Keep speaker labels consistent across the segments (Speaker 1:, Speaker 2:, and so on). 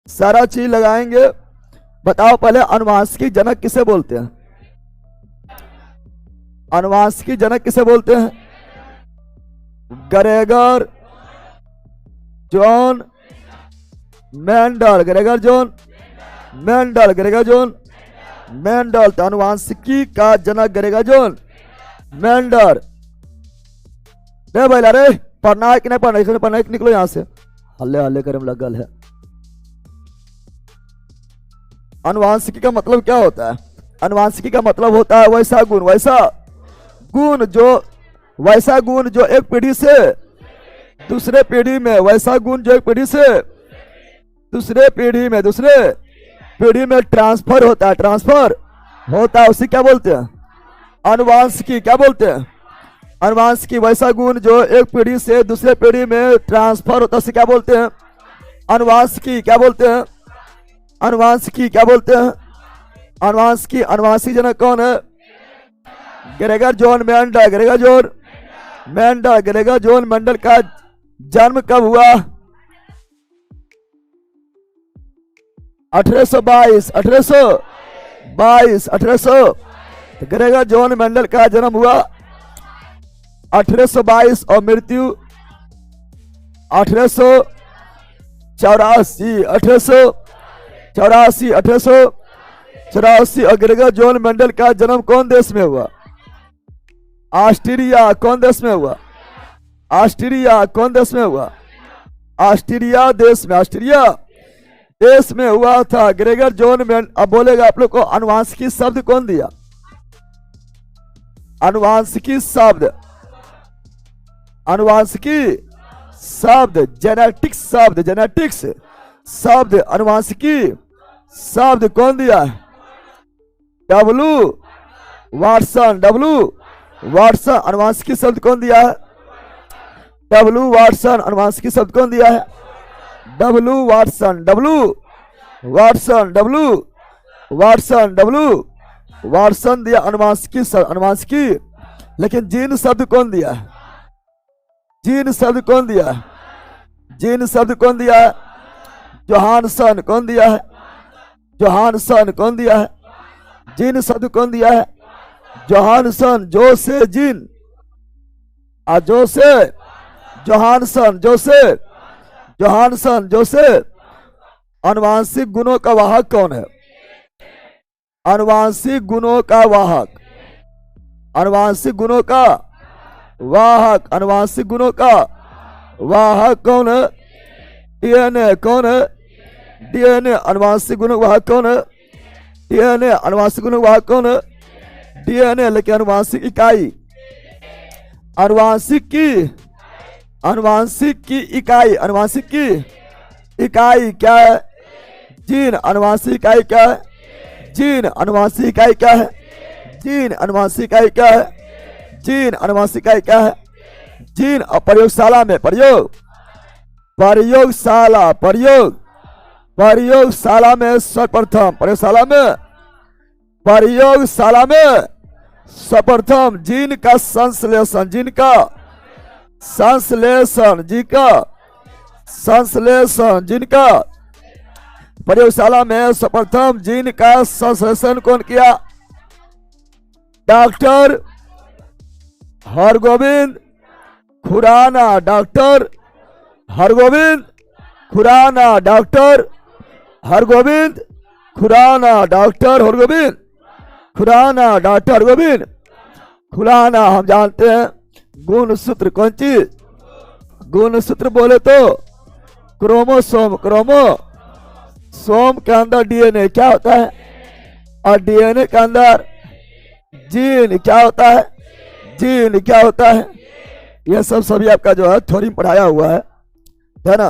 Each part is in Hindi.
Speaker 1: सारा चीज लगाएंगे। बताओ पहले अनुवांशिकी जनक किसे बोलते हैं? अनुवांशिकी जनक किसे बोलते हैं? Gregor John Mendel. Gregor John Mendel. Gregor John Mendel. तो अनुवांशिकी का जनक ग्रेगर जॉन मेंडल। रे भाई अरे पढ़ना है कि नहीं पढ़ना है? पढ़ना है कि निकलो यहां से। हल्ले हल्ले करम लगल है। अनुवांशिकी का मतलब क्या होता है? अनुवांशिकी का मतलब होता है वैसा गुण जो एक पीढ़ी से दूसरे पीढ़ी में, वैसा गुण जो एक पीढ़ी से दूसरे पीढ़ी में ट्रांसफर होता है, उसे क्या बोलते हैं? अनुवांशिकी। क्या बोलते हैं? अनुवांशिकी। वैसा गुण जो एक पीढ़ी से दूसरे पीढ़ी में ट्रांसफर होता है, उसे क्या बोलते हैं? अनुवांशिकी। क्या बोलते हैं? अनुवांशिकी। क्या बोलते हैं? अनुवांशिकी। अनुवांशिक जनक कौन है? Gregor John Mendel. Gregor John Mendel. Gregor John Mendel का जन्म कब हुआ? 1822। 1822। ग्रेगर जॉन मेंडल का जन्म हुआ 1822 और मृत्यु 1884। 1884। और ग्रेगर जॉन मेंडल का जन्म कौन देश में हुआ? ऑस्ट्रिया। कौन देश में हुआ? ऑस्ट्रिया। कौन देश में हुआ? ऑस्ट्रिया देश में। ऑस्ट्रिया देश में हुआ था ग्रेगर जॉन मेंडल। अब बोलेगा आप लोग को अनुवांशिकी शब्द कौन दिया? अनुवांशिकी शब्द जेनेटिक्स शब्द अनुवांशिकी शब्द कौन दिया है? W Watson. अनुवांशिकी शब्द कौन दिया है? W Watson. अनुवांशिकी शब्द कौन दिया है? डब्ल्यू वाटसन दिया अनुवांशिकी। लेकिन जीन शब्द कौन दिया है? जीन शब्द कौन दिया है? जोहानसन। कौन दिया है? जोहानसन। कौन दिया है? जीन शब्द कौन दिया है? जोहानसन। जोसे जीन जोहानसन। अनुवांशिक गुणों का वाहक कौन है? अनुवांशिक गुणों का वाहक कौन है? डीएनए। कौन है? डीएनए। अनुवांशिक गुणों का वाहक कौन है? डीएनए। अनुवांशिक गुणों का वाहक कौन है? डीएनए। लेकिन अनुवांशिक इकाई क्या है? जीन। अनुवांशिक इकाई क्या है? जीन। अनुवांशिक इकाई क्या है? जीन। और प्रयोगशाला में प्रयोगशाला में सर्वप्रथम जीन का संश्लेषण प्रयोगशाला में सर्वप्रथम जीन का संश्लेषण कौन किया? डॉक्टर हरगोविंद खुराना। डॉक्टर हरगोविंद खुराना। हम जानते हैं गुणसूत्र। कौन चीज? गुणसूत्र बोले तो क्रोमोसोम के अंदर डीएनए क्या होता है? और डीएनए के अंदर जीन क्या होता है? यह सब सभी आपका जो है थ्योरी में पढ़ाया हुआ है ना?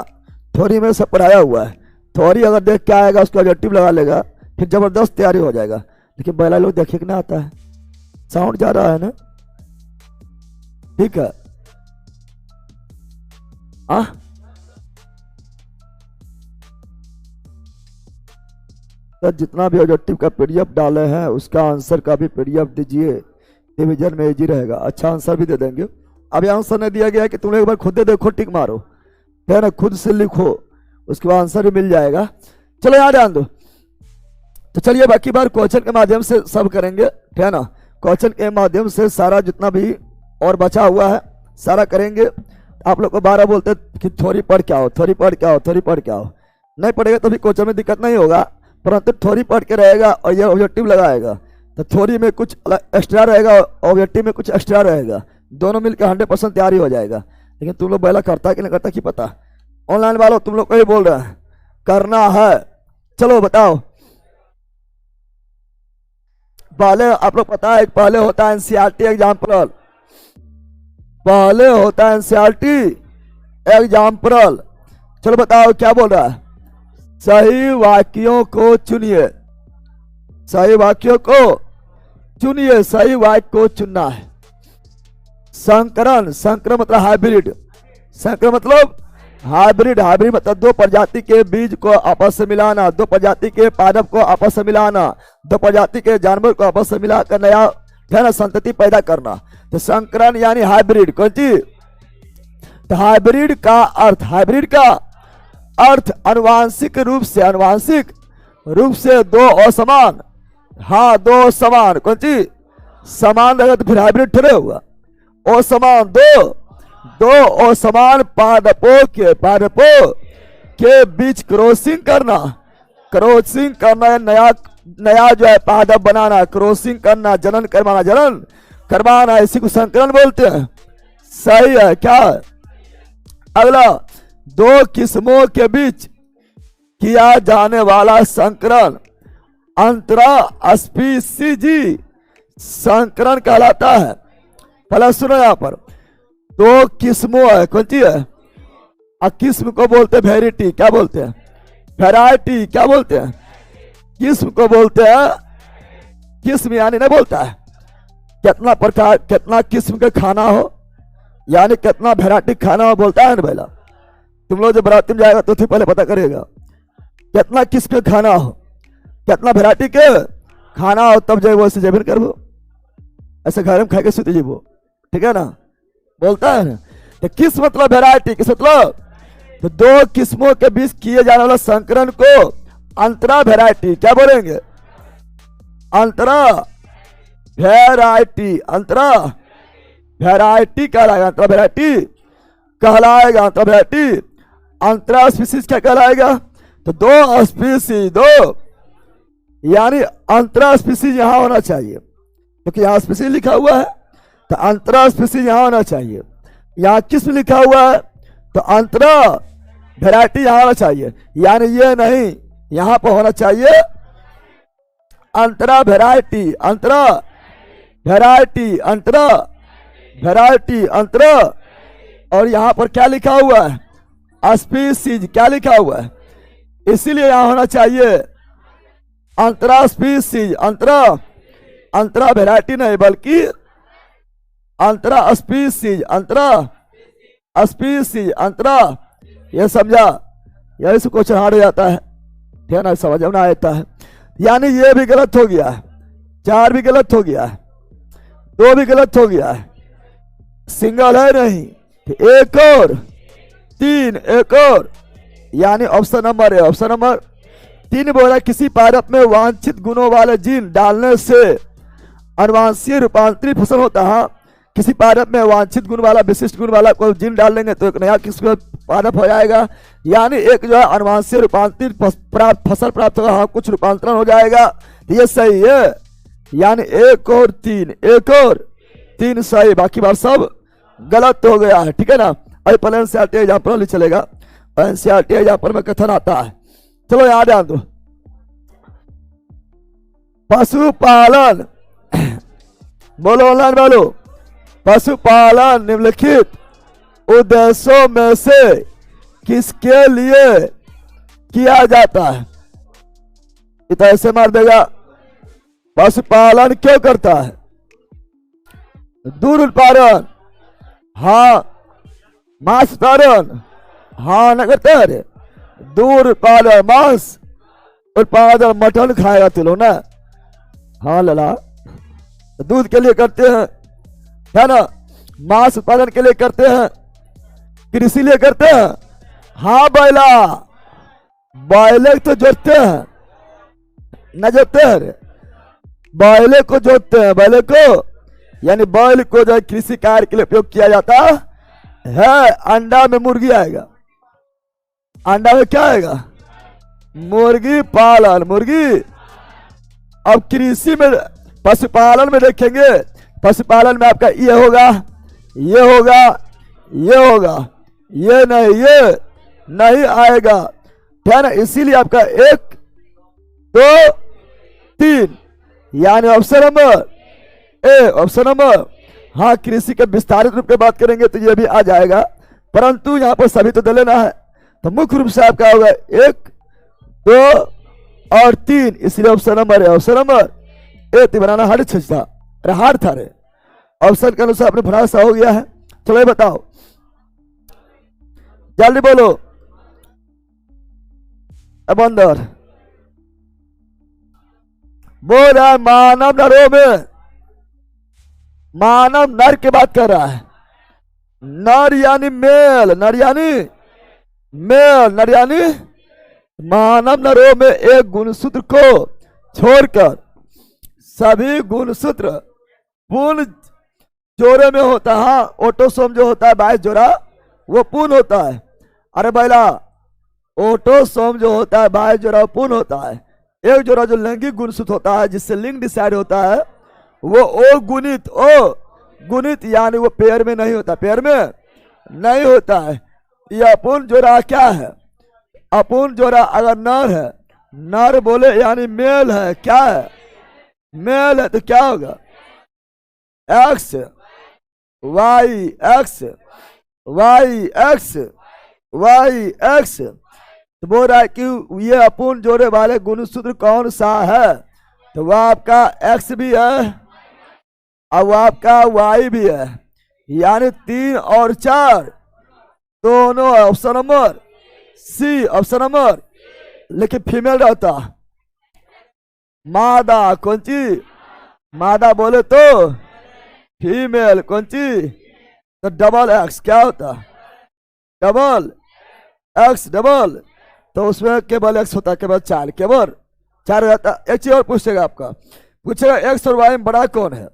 Speaker 1: थ्योरी में सब पढ़ाया हुआ है। थ्योरी अगर देख के आएगा उसको ऑब्जेक्टिव लगा लेगा, फिर जबरदस्त तैयारी हो जाएगा। लेकिन पहला लोग देखिए कि ना आता है, साउंड जा रहा है ना? ठीक है। तो जितना भी ऑब्जेक्टिव का पीडीएफ डाले हैं उसका आंसर का भी पीडीएफ दीजिए, रिवीजन में इजी रहेगा। अच्छा आंसर भी दे देंगे। अब आंसर नहीं दिया गया है कि तुम एक बार खुद देखो, टिक मारो, है ना? खुद से लिखो, उसके बाद आंसर भी मिल जाएगा। चलो यहाँ ध्यान दो। तो चलिए बाकी बार क्वेश्चन के माध्यम से सब करेंगे, ठीक है ना। क्वेश्चन के माध्यम से सारा जितना भी और बचा हुआ है सारा करेंगे। आप लोग को 12 बोलते कि थोड़ी पढ़ के आओ, थोड़ी पढ़ के आओ, थोड़ी पढ़ के आओ। नहीं पढ़ेगा तो भी क्वेश्चन में दिक्कत नहीं होगा, परंतु थोड़ी पढ़ के रहेगा और ये ऑब्जेक्टिव लगाएगा तो थोड़ी में कुछ एक्स्ट्रा रहेगा, ऑब्जेक्टिव में कुछ एक्स्ट्रा रहेगा, दोनों मिलकर 100% तैयारी हो जाएगा। लेकिन तुम लोग पहला करता है कि नहीं करता की पता। ऑनलाइन वालों तुम लोग को ही बोल रहे हैं करना है। चलो बताओ, पहले आप लोग पता है पहले होता है एनसीईआरटी एग्जाम्पल, पहले होता है एनसीईआरटी एग्जाम्पल। चलो बताओ क्या बोल रहा है, सही वाक्यों को चुनिए, सही वाक्यों को चुनिए, सही वाक्य को चुनना है। संकरण, संकरण मतलब हाइब्रिड, संकरण मतलब हाइब्रिड, हाइब्रिड मतलब दो प्रजाति के बीज को आपस से मिलाना, दो प्रजाति के पादप को आपस से मिलाना, दो प्रजाति के जानवर को आपस से मिलाकर नया है ना संतति पैदा करना। तो संकरण यानी हाइब्रिड। कौन चीज? तो हाइब्रिड का अर्थ, हाइब्रिड का अर्थ अनुवांशिक रूप से, अनुवांशिक रूप से दो असमान, हाँ दो समान, कौन चीज समान रहेगा तो फिर हाइब्रिड थोड़े होगा। असमान दो असमान पादपों के बीच क्रॉसिंग करना, क्रॉसिंग करना, नया नया जो है पादप बनाना, क्रॉसिंग करना, जनन करवाना, जनन करवाना, इसी को संकरण बोलते हैं। सही है क्या? अगला, दो किस्मों के बीच किया जाने वाला संकरण अंतरा स्पीसीजी संकरण कहलाता है। पहले सुनो यहां पर, दो किस्मों है, कौन सी है? किस्म को बोलते हैं वेराइटी, क्या बोलते हैं? वेराइटी, क्या बोलते हैं? किस्म को बोलते हैं, किस्म यानी नहीं बोलता है कितना प्रकार, कितना किस्म का खाना हो, यानी कितना वेराइटी खाना हो बोलता है ना भैया। तुम लोग जब बराती में जाएगा तो पहले पता करेगा कितना किस्म का खाना हो, कितना वेराइटी के खाना हो, तब जाए वो ऐसे जबन कर वो ऐसे घर में खा के सुते जीवो, ठीक है ना, बोलता है ना। तो किस मतलब वेराइटी, किस मतलब? तो दो किस्मों के बीच किए जाने वाला संकरण को अंतरा वेराइटी, क्या बोलेंगे? अंतरा वेराइटी, अंतरा वेराइटी कहलाएगा, अंतरा वेराइटी कहलाएगा, अंतरा वेराइटी। अंतरा स्पीसीज क्या कहलाएगा? तो दो स्पीसीज, दो यानी अंतरा स्पीसीज यहां होना चाहिए, क्योंकि यहां स्पीसीज लिखा हुआ है तो अंतरा स्पीसीज यहां होना चाहिए। यहां किस्म लिखा हुआ है तो अंतरा वेराइटी यहां होना चाहिए, यानी ये नहीं, यहां पर होना चाहिए अंतरा वेराइटी, अंतरा वेराइटी, अंतरा वेराइटी, अंतरा। और यहां पर क्या लिखा हुआ है? स्पीसीज, क्या लिखा हुआ है? इसीलिए यहां होना चाहिए अंतरा स्पीसीज, अंतरा, अंतरा वेराइटी नहीं बल्कि अंतरा स्पीसीज, अंतरा स्पीसीज, अंतरा। ये समझा? यही से क्वेश्चन हार्ड हो जाता है, ठीक है ना, समझ में आता है। यानी ये भी गलत हो गया है, 4 भी गलत हो गया है, 2 भी गलत हो गया है, सिंगल है नहीं, 1 और 3, 1 और, यानी ऑप्शन नंबर है, ऑप्शन नंबर 3 बोला किसी पादप में वांछित गुणों वाले जीन डालने से अनुवांशीय रूपांतरित फसल होता है। किसी पादप में वांछित गुण वाला, विशिष्ट गुण वाला कोई जीन डाल लेंगे तो एक नया किस्म पादप हो जाएगा, यानी एक जो है अनुवांशीय रूपांतरित फसल प्राप्त होगा, हाँ कुछ रूपांतरण हो जाएगा, ये सही है। यानी 1 और 3, 1 और 3 सही, बाकी बात सब गलत हो गया है, ठीक है ना। अभी पहले एनसीईआरटी एग्जाम्पल नहीं चलेगा, एनसीईआरटी एग्जाम्पल में कथन आता है। चलो याद ध्यान दो, पशुपालन बोलो, ऑनलाइन बोलो, पशुपालन निम्नलिखित उद्देश्यों में से किसके लिए किया जाता है? इतना ऐसे मार देगा, पशुपालन क्यों करता है? दूध उत्पादन, हाँ, मांस उत्पादन, हाँ न करते हैं, दूध उत्पादन, मांस उत्पादन, मटन खाएगा तुम लोग ना, हाँ लला, दूध के लिए करते हैं, है ना, मांस उत्पादन के लिए करते हैं, कृषि लिए करते हैं, हाँ बैला, बॉयले तो जोतते हैं, न जोतते हैं, बॉयले को जोतते हैं, बॉयले को, यानी बॉयल को जो कृषि कार्य के लिए उपयोग किया जाता है। अंडा में मुर्गी आएगा, अंडा में क्या आएगा? मुर्गी पालन, मुर्गी। अब कृषि में, पशुपालन में देखेंगे, पशुपालन में आपका ये होगा, ये होगा, ये होगा, ये नहीं आएगा, है ना। इसीलिए आपका 1 2 3, यानी ऑप्शन नंबर ए, ऑप्शन नंबर। हाँ, कृषि के विस्तारित रूप में बात करेंगे तो ये भी आ जाएगा, परंतु यहाँ पर सभी तो दे लेना है, तो मुख्य रूप से आपका होगा 1 2 और 3, इसलिए ऑप्शन नंबर है, ऑप्शन नंबर ए। बनाना हार्ड था, अरे हार्ड था रे, ऑप्शन के अनुसार अपने भरोसा हो गया है। चलो ये बताओ, जल्दी बोलो। अब अंदर बोल रहा है मानव नरों में, मानव नर की बात कर रहा है, नर यानी मेल, नर यानी मेल, नर यानी मानव नरों में एक गुणसूत्र को छोड़कर सभी गुणसूत्र पूर्ण जोड़े में होता है। ऑटोसोम जो होता है 22 जोड़ा, वो पूर्ण होता है। अरे बैला, ऑटोसोम जो होता है 22 जोड़ा वो पूर्ण होता है। एक जोड़ा जो लैंगिक गुणसूत्र होता है, जिससे लिंग डिसाइड होता है, वो ओ गुणित यानी वो पेयर में नहीं होता, पेयर में नहीं होता है। यह अपूर्ण जोड़ा क्या है? अपूर्ण जोड़ा अगर नर है, नर बोले यानी मेल है, क्या है? मेल है, तो क्या होगा? X Y X Y X Y X. तो बोल रहा है कि ये अपूर्ण जोड़े वाले गुणसूत्र कौन सा है? तो वह आपका एक्स भी है और वह आपका वाई भी है, यानी 3 और 4 दोनों। Option number C, option number. लेकिन फीमेल रहता मादा, कौन सी? मादा बोले तो फीमेल, कौन सी? तो डबल एक्स क्या होता? Double x, double. तो उसमें केवल एक्स होता है, केवल 4, केवल 4 रहता। एक चीज और पूछेगा आपका, पूछेगा एक्स और वाई में बड़ा कौन है?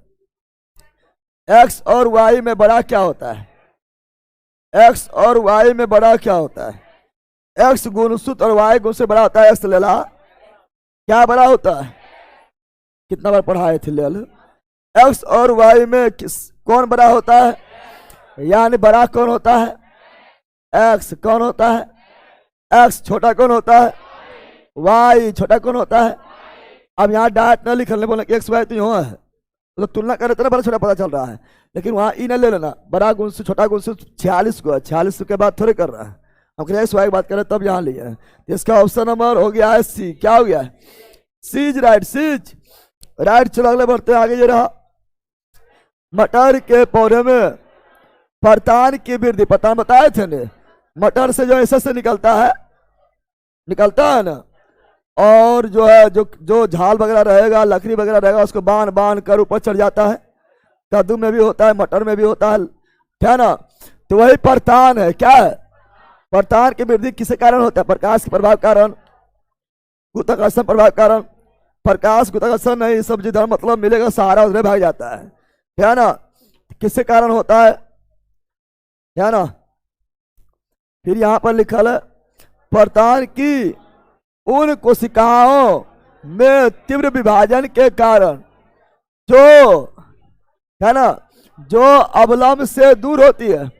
Speaker 1: एक्स और वाई में बड़ा क्या होता है? एक्स और वाई में बड़ा क्या होता है? एक्स गुणसूत्र और वाई गुण से बड़ा होता है। एक्स ले ला, क्या बड़ा होता है? कितना बार पढ़ाए थे ले लो। एक्स और वाई में कौन बड़ा होता है? यानी बड़ा कौन होता है? एक्स। कौन होता है? एक्स। छोटा कौन होता है? वाई। छोटा कौन होता है? अब यहाँ डायरेक्ट न लिखने बोले एक्स वाई तो यहाँ है, तो तुलना करे तो बड़ा छोटा पता चल रहा है, लेकिन वहाँ ई न ले लेना। बड़ा गुण से छोटा गुण से 46 को है, 46 के बाद थोड़े कर रहा है। हम एक्स वाई की बात करें तब यहाँ लिया है। इसका ऑप्शन नंबर हो गया है सी। क्या हो गया है? C's, right, C's right. चलो अगले बढ़ते आगे। ये रहा मटर के पौधे में परतान की वृद्धि, परतान बताए थे ने, मटर से जो ऐसे से निकलता है ना, और जो है जो झाल वगैरह रहेगा, लकड़ी वगैरह रहेगा, उसको बांध कर ऊपर चढ़ जाता है। कद्दू में भी होता है, मटर में भी होता है ना। तो वही परतान है। क्या है? परतान की वृद्धि किस कारण होता है? प्रकाश के प्रभाव कारण, गुरुत्वाकर्षण प्रभाव कारण। प्रकाश गुरुत्वाकर्षण नहीं, सब जिधर मतलब मिलेगा सहारा उधर भाग जाता है ना। किसके कारण होता है ना। फिर यहां पर लिखा है परतान की उन कोशिकाओं में तीव्र विभाजन के कारण जो है ना, जो अवलंब से दूर होती है,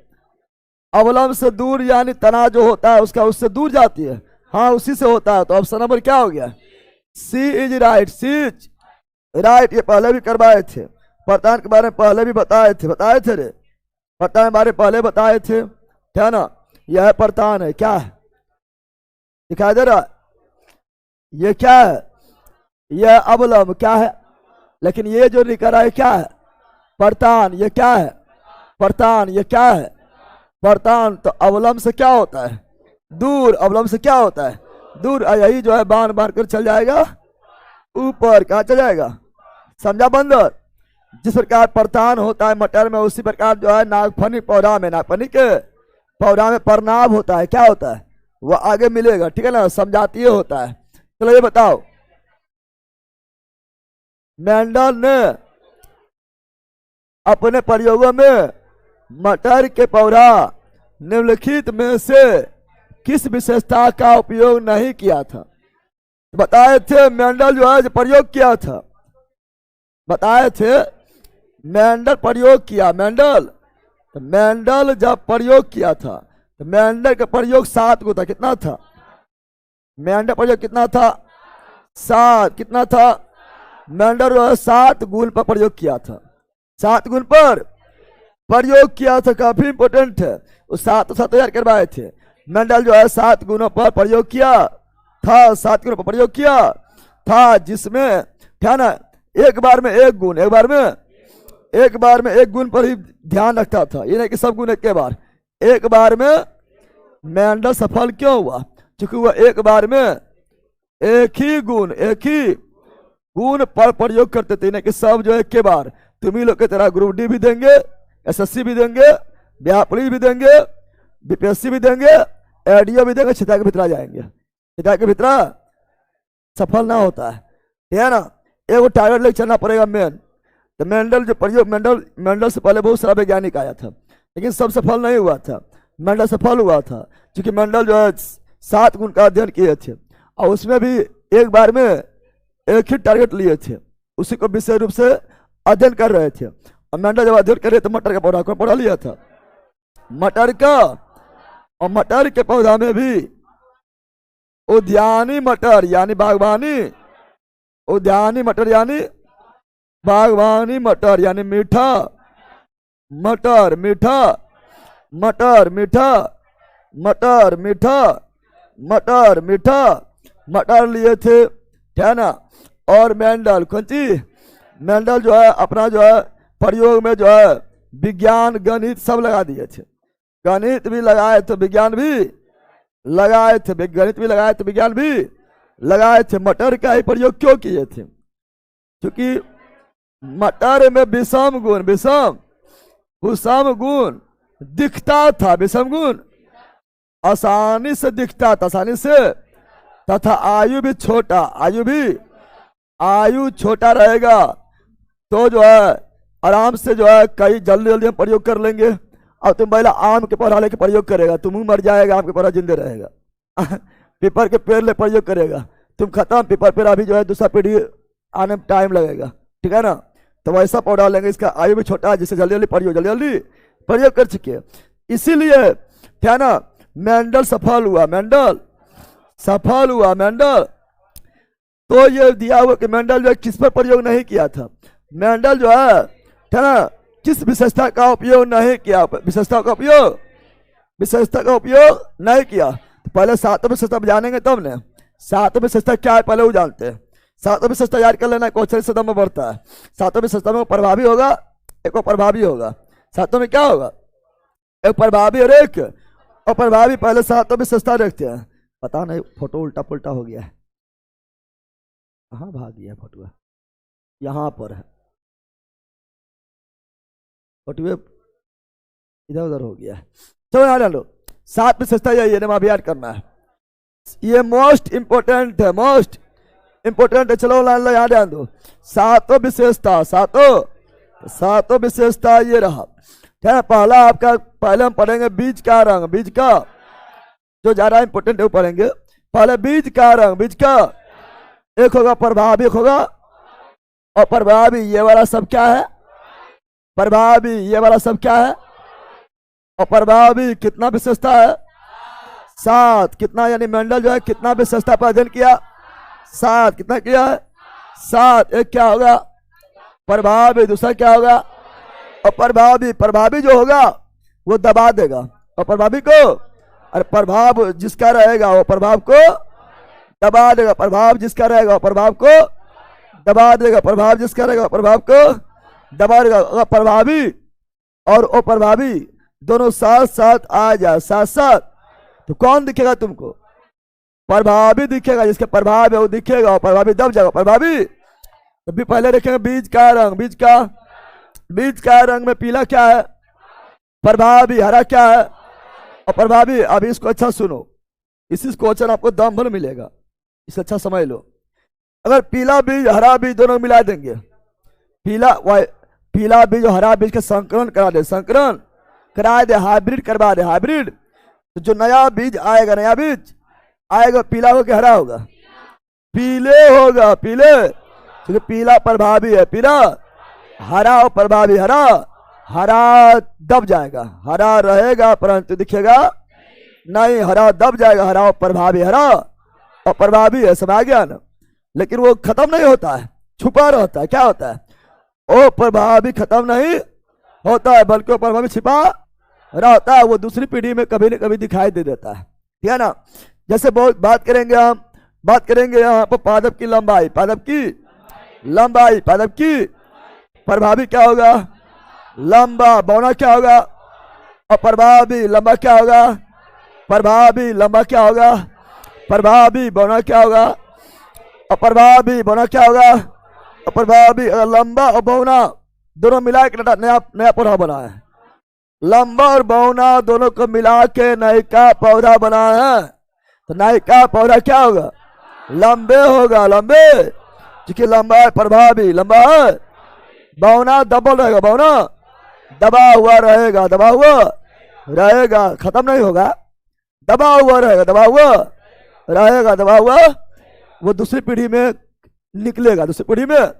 Speaker 1: अवलंब से दूर यानी तना जो होता है उसका उससे दूर जाती है। हाँ, उसी से होता है। तो ऑप्शन नंबर क्या हो गया? C is right, C is right. ये पहले भी करवाए थे, परतान के बारे में पहले भी बताए थे रे, परतान के बारे में पहले बताए थे, है ना। यह परतान है। क्या है? दिखाई दे रहा है? ये क्या है? यह अवलंब क्या है? लेकिन ये जो लिखा रहा है क्या है? परतान। ये क्या है? परतान। ये क्या है? परतान। तो अवलंब से क्या होता है? दूर। अवलंब से क्या होता है? दूर। यही जो है बांध कर चल जाएगा ऊपर। कहाँ चल जाएगा? समझा बंदर? जिस प्रकार परतान होता है मटर में, उसी प्रकार जो है नागफनी पौधा में, नागफनी के पौधा में परनाभ होता है। क्या होता है? वो आगे मिलेगा, ठीक है ना, समझाती होता है। चलो ये बताओ, मेंडल ने अपने प्रयोगों में मटर के पौधा निम्नलिखित में से किस विशेषता का उपयोग नहीं किया था? बताए थे मेंडल जो है प्रयोग किया था, बताए थे मेंडल प्रयोग किया, मेंडल तो मेंडल जब प्रयोग किया था तो मेंडल का प्रयोग 7 को था, कितना था? मेंडल प्रयोग कितना था? 7। कितना था? मेंडल 7 गुण पर प्रयोग किया था, 7 गुण पर प्रयोग किया था, काफी इंपोर्टेंट है। उस 7 तैयार करवाए थे। मेंडल जो है 7 गुणों पर प्रयोग किया था, 7 गुणों पर प्रयोग किया था, जिसमें क्या ना एक बार में एक गुण, एक बार में एक गुण पर ही ध्यान रखता था, ये नहीं कि सब गुण एक बार। एक बार में मेंडल सफल क्यों हुआ? क्योंकि वह एक बार में एक ही गुण पर प्रयोग करते थे, नहीं कि सब जो एक के बार। तुम्ही लोग की तरह ग्रुप डी भी देंगे, एसएससी भी देंगे, बिहार पुलिस भी देंगे, बीपीएससी भी देंगे, एडीओ भी देंगे, छिता के भितरा जाएंगे, छिता के भितरा सफल ना होता है, ठीक है ना। एक टारगेट लेके चलना पड़ेगा मेन। तो मेंडल जो प्रयोग, मेंडल से पहले बहुत सारा वैज्ञानिक आया था, लेकिन सब सफल नहीं हुआ था। मेंडल सफल हुआ था क्योंकि मेंडल जो है 7 गुण का अध्ययन किए थे, और उसमें भी एक बार में एक ही टारगेट लिए थे, उसी को विशेष रूप से अध्ययन कर रहे थे। और मेंडल जब अध्ययन कर रहे तो मटर का पौधा को पौधा लिया था, मटर का, और मटर के पौधा में भी उद्यानी मटर यानी बागवानी, उद्यानी मटर यानी बागवानी मटर यानी मीठा मटर, मीठा मटर, मीठा मटर, मीठा मटर, मीठा मटर लिए थे, ठीक है ना। और मेंडल कौन सी? मेंडल जो है अपना जो है प्रयोग में जो है विज्ञान गणित सब लगा दिए थे, गणित भी लगाए थे, विज्ञान भी लगाए थे, गणित भी लगाए थे, विज्ञान भी लगाए थे। मटर का ही प्रयोग क्यों किए थे? क्योंकि मटर में विषम गुण दिखता था, विषम गुण आसानी से दिखता था, आसानी से, तथा आयु भी छोटा, आयु छोटा रहेगा तो जो है आराम से जो है कई जल्दी हम प्रयोग कर लेंगे। अब तुम पहले आम के पौधा लेके प्रयोग करेगा, तुम मर जाएगा, आम के पौधा जिंदे रहेगा। पीपर के पेड़ ले प्रयोग करेगा, तुम खत्म, पीपर पेड़ अभी जो है दूसरा पीढ़ी आने में टाइम लगेगा, ठीक है ना। तो वैसा पौधा लेंगे, इसका आयु भी छोटा है, जिससे जल्दी प्रयोग कर चुके। इसीलिए क्या ना मेंडल सफल हुआ, मेंडल तो ये दिया हुआ कि मेंडल जो है किस पर प्रयोग नहीं किया था? मेंडल जो है ना किस विशेषता का उपयोग नहीं किया? विशेषता का उपयोग नहीं किया। तो पहले 7 विशेषता जानेंगे तब ने। 7 विशेषता क्या है पहले वो जानते हैं। 7 विशेषता याद कर लेना, क्वेश्चन सदम में बढ़ता है। 7 विशेषता में प्रभावी होगा, एक प्रभावी होगा। 7 में क्या होगा? एक प्रभावी और एक अप्रभावी। पहले 7 विशेषता देखते हैं। पता नहीं फोटो उल्टा पुल्टा हो गया है, कहाँ भाग गया फोटो? यहाँ पर है, फोटो इधर उधर हो गया है। चलो यहाँ डालो 7 विशेषता, ये नाम याद करना है, ये मोस्ट इंपोर्टेंट है, मोस्ट इंपोर्टेंट है। चलो लाइन लो, यहाँ ध्यान दो। 7 विशेषता, 7 विशेषता ये रहा। पहला आपका, पहले हम पढ़ेंगे बीज का रंग, बीज का जो ज्यादा इंपोर्टेंट है वो पढ़ेंगे। पहले बीज का रंग, बीज का एक होगा प्रभावी, एक होगा अप्रभावी। ये वाला सब क्या है? प्रभावी। ये वाला सब क्या है? अप्रभावी। कितना विशेषता है? 7। कितना यानी मेंडल जो है कितना विशेषता पर अध्ययन किया? 7। कितना किया है? 7। एक क्या होगा? प्रभावी। दूसरा क्या होगा? अप्रभावी। प्रभावी जो होगा वो दबा देगा अप्रभावी को, और प्रभाव जिसका रहेगा वो प्रभाव को दबा देगा। प्रभाव जिसका रहेगा प्रभाव को दबा देगा, प्रभाव जिसका रहेगा प्रभाव को दबा देगा। अगर प्रभावी और अप्रभावी दोनों साथ साथ आ जाए, साथ साथ, तो कौन दिखेगा तुमको? प्रभावी दिखेगा। जिसका प्रभाव है वो दिखेगा, और प्रभावी दब जाएगा। प्रभावी तो भी पहले देखेंगे बीज का रंग, बीज का रंग में पीला क्या है? प्रभावी। हरा क्या है? अप्रभावी। अभी इसको अच्छा सुनो, इसी क्वेश्चन आपको दम भर मिलेगा, इसे अच्छा समझ लो। अगर पीला बीज हरा बीज दोनों मिला देंगे, पीला बीज और हरा बीज का संकरण करा दे, संकरण करा दे, हाइब्रिड करवा दे, हाइब्रिड, तो जो नया बीज आएगा, नया बीज आएगा पीला होकर हरा होगा, पीले होगा, पीले, क्योंकि पीला प्रभावी है, पीला, हरा और प्रभावी, हरा, हरा दब जाएगा, हरा रहेगा परंतु दिखेगा नहीं, हरा दब जाएगा, हरा और प्रभावी, हरा और प्रभावी है, समझ गया ना। लेकिन वो खत्म नहीं होता है, छुपा रहता है, क्या होता है, ओ प्रभावी खत्म नहीं होता है, बल्कि वो प्रभावी छिपा रहता है, वो दूसरी पीढ़ी में कभी न कभी दिखाई दे देता है, ठीक है ना। जैसे बहुत बात करेंगे हम, बात करेंगे यहाँ पर पादप की लंबाई, पादप की लंबाई, पादप की प्रभावी क्या होगा, लंबा, बौना क्या होगा, और प्रभावी लंबा क्या होगा, प्रभावी लंबा क्या होगा, प्रभावी बौना क्या होगा, और प्रभावी बौना क्या होगा, और प्रभावी लंबा और बौना दोनों मिला के नया नया पौधा बना है, लंबा और बौना दोनों को मिला के नयका पौधा बना है, तो नयका पौधा क्या होगा, लंबे होगा, लंबे, क्योंकि लंबा है, प्रभावी लंबा है, बौना डबल रहेगा, बौना दबा हुआ रहेगा, दबा हुआ रहेगा, खत्म नहीं होगा, दबा हुआ रहेगा, दबा हुआ रहेगा, दबा हुआ, वो दूसरी पीढ़ी में निकलेगा, दूसरी पीढ़ी में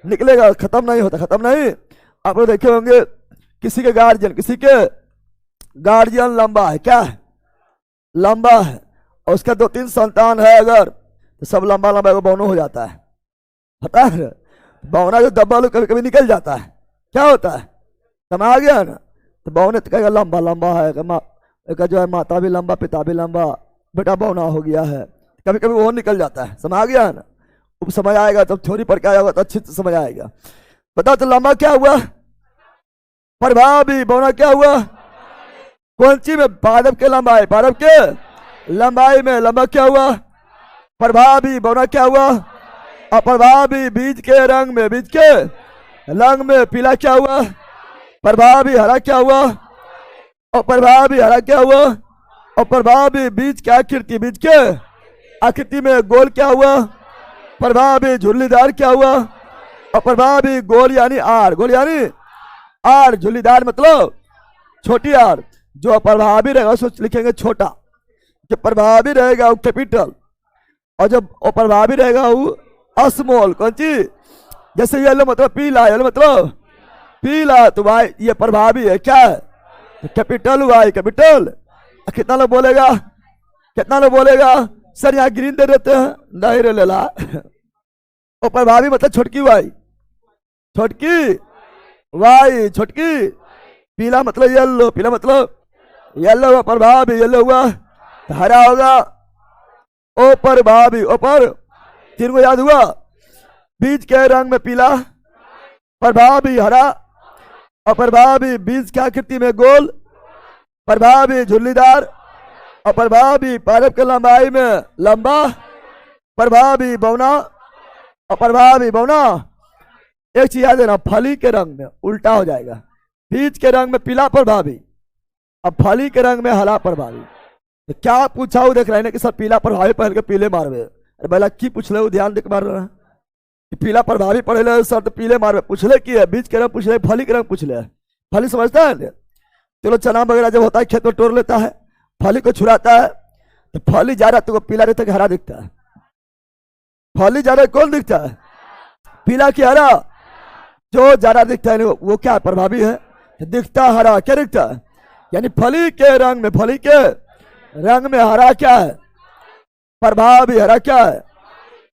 Speaker 1: निकलेगा, खत्म नहीं होता, खत्म नहीं। आप लोग देखे होंगे किसी के गार्जियन, किसी के गार्जियन लंबा है, क्या है, लंबा है, और उसका 2-3 संतान है अगर, तो सब लंबा लंबा बौना हो जाता है, पता है, बौना जो दबा लो कभी कभी निकल जाता है, क्या होता है, समझ आ गया ना। तो बौने तो कहेगा लंबा लंबा है, जो है माता भी लंबा, पिता भी लंबा, बेटा बौना हो गया है, कभी कभी वो निकल जाता है, समझ आ गया ना। अब समझ आएगा जब थ्योरी पढ़ के आएगा तो अच्छे से समझ आएगा। बता तो लंबा क्या हुआ, प्रभावी, बौना क्या हुआ, कौन सी में, पादप के लंबाई, पादप के लंबाई में लंबा क्या हुआ, प्रभावी, बौना क्या हुआ, अप्रभावी बीज के रंग में, बीज के रंग में पीला क्या हुआ, प्रभावी हरा क्या हुआ, और प्रभावी हरा क्या हुआ, और प्रभावी बीज की आकृति, बीज के आकृति में गोल क्या हुआ, प्रभावी झुर्रीदार क्या हुआ, और प्रभावी गोल यानी आर, गोल यानी आर, झुर्रीदार मतलब छोटी आर, जो प्रभावी रहेगा उसको लिखेंगे छोटा, जो प्रभावी रहेगा वो कैपिटल, और जब प्रभावी रहेगा वो स्मॉल, कौन सी, जैसे येलो मतलब पीला, येलो मतलब पीला, तो भाई ये प्रभावी है, क्या है, कैपिटल हुआ, कैपिटल। कितना लोग बोलेगा, कितना लोग बोलेगा सर यहाँ ग्रीन दे देते हैं, नहीं रे लेला, और प्रभावी मतलब छोटकी वाई, छोटकी वाई, छोटकी, पीला मतलब येलो, पीला मतलब येलो हुआ, प्रभावी येलो हुआ, तो हरा होगा ओ प्रभावी, ऊपर 3 को याद हुआ, बीज के रंग में पीला, प्रभावी हरा, और प्रभावी बीज की आकृति में गोल, प्रभावी झुर्रीदार, और प्रभावी पादप के लंबाई में लंबा, प्रभावी बौना, और प्रभावी बौना। एक चीज याद देना, फली के रंग में उल्टा हो जाएगा, बीज के रंग में पीला प्रभावी, अब फली के रंग में हरा प्रभावी। तो क्या पूछा वो देख रहे हैं कि सर पीला प्रभावी पहन के पीले मारवे, अरे भला की पूछ ले, ध्यान देकर मार रहा है, पीला प्रभावी पढ़े ले सर तो पीले मारवे, पूछ ले की है, बीज के रंग पूछ ले, फली के रंग पूछ ले, फली समझता है, चलो चना वगैरह जब होता है खेत में तोड़ लेता है, फली को छुड़ाता है, तो फली जा रहा तो पीला दिखता है, हरा दिखता है, फली जा रहा कौन दिखता है, पीला की हरा, जो जा रहा दिखता है वो क्या प्रभावी है, दिखता हरा, क्या दिखता है, यानी फली के रंग में, फली के रंग में हरा क्या है, प्रभावी, हरा क्या है,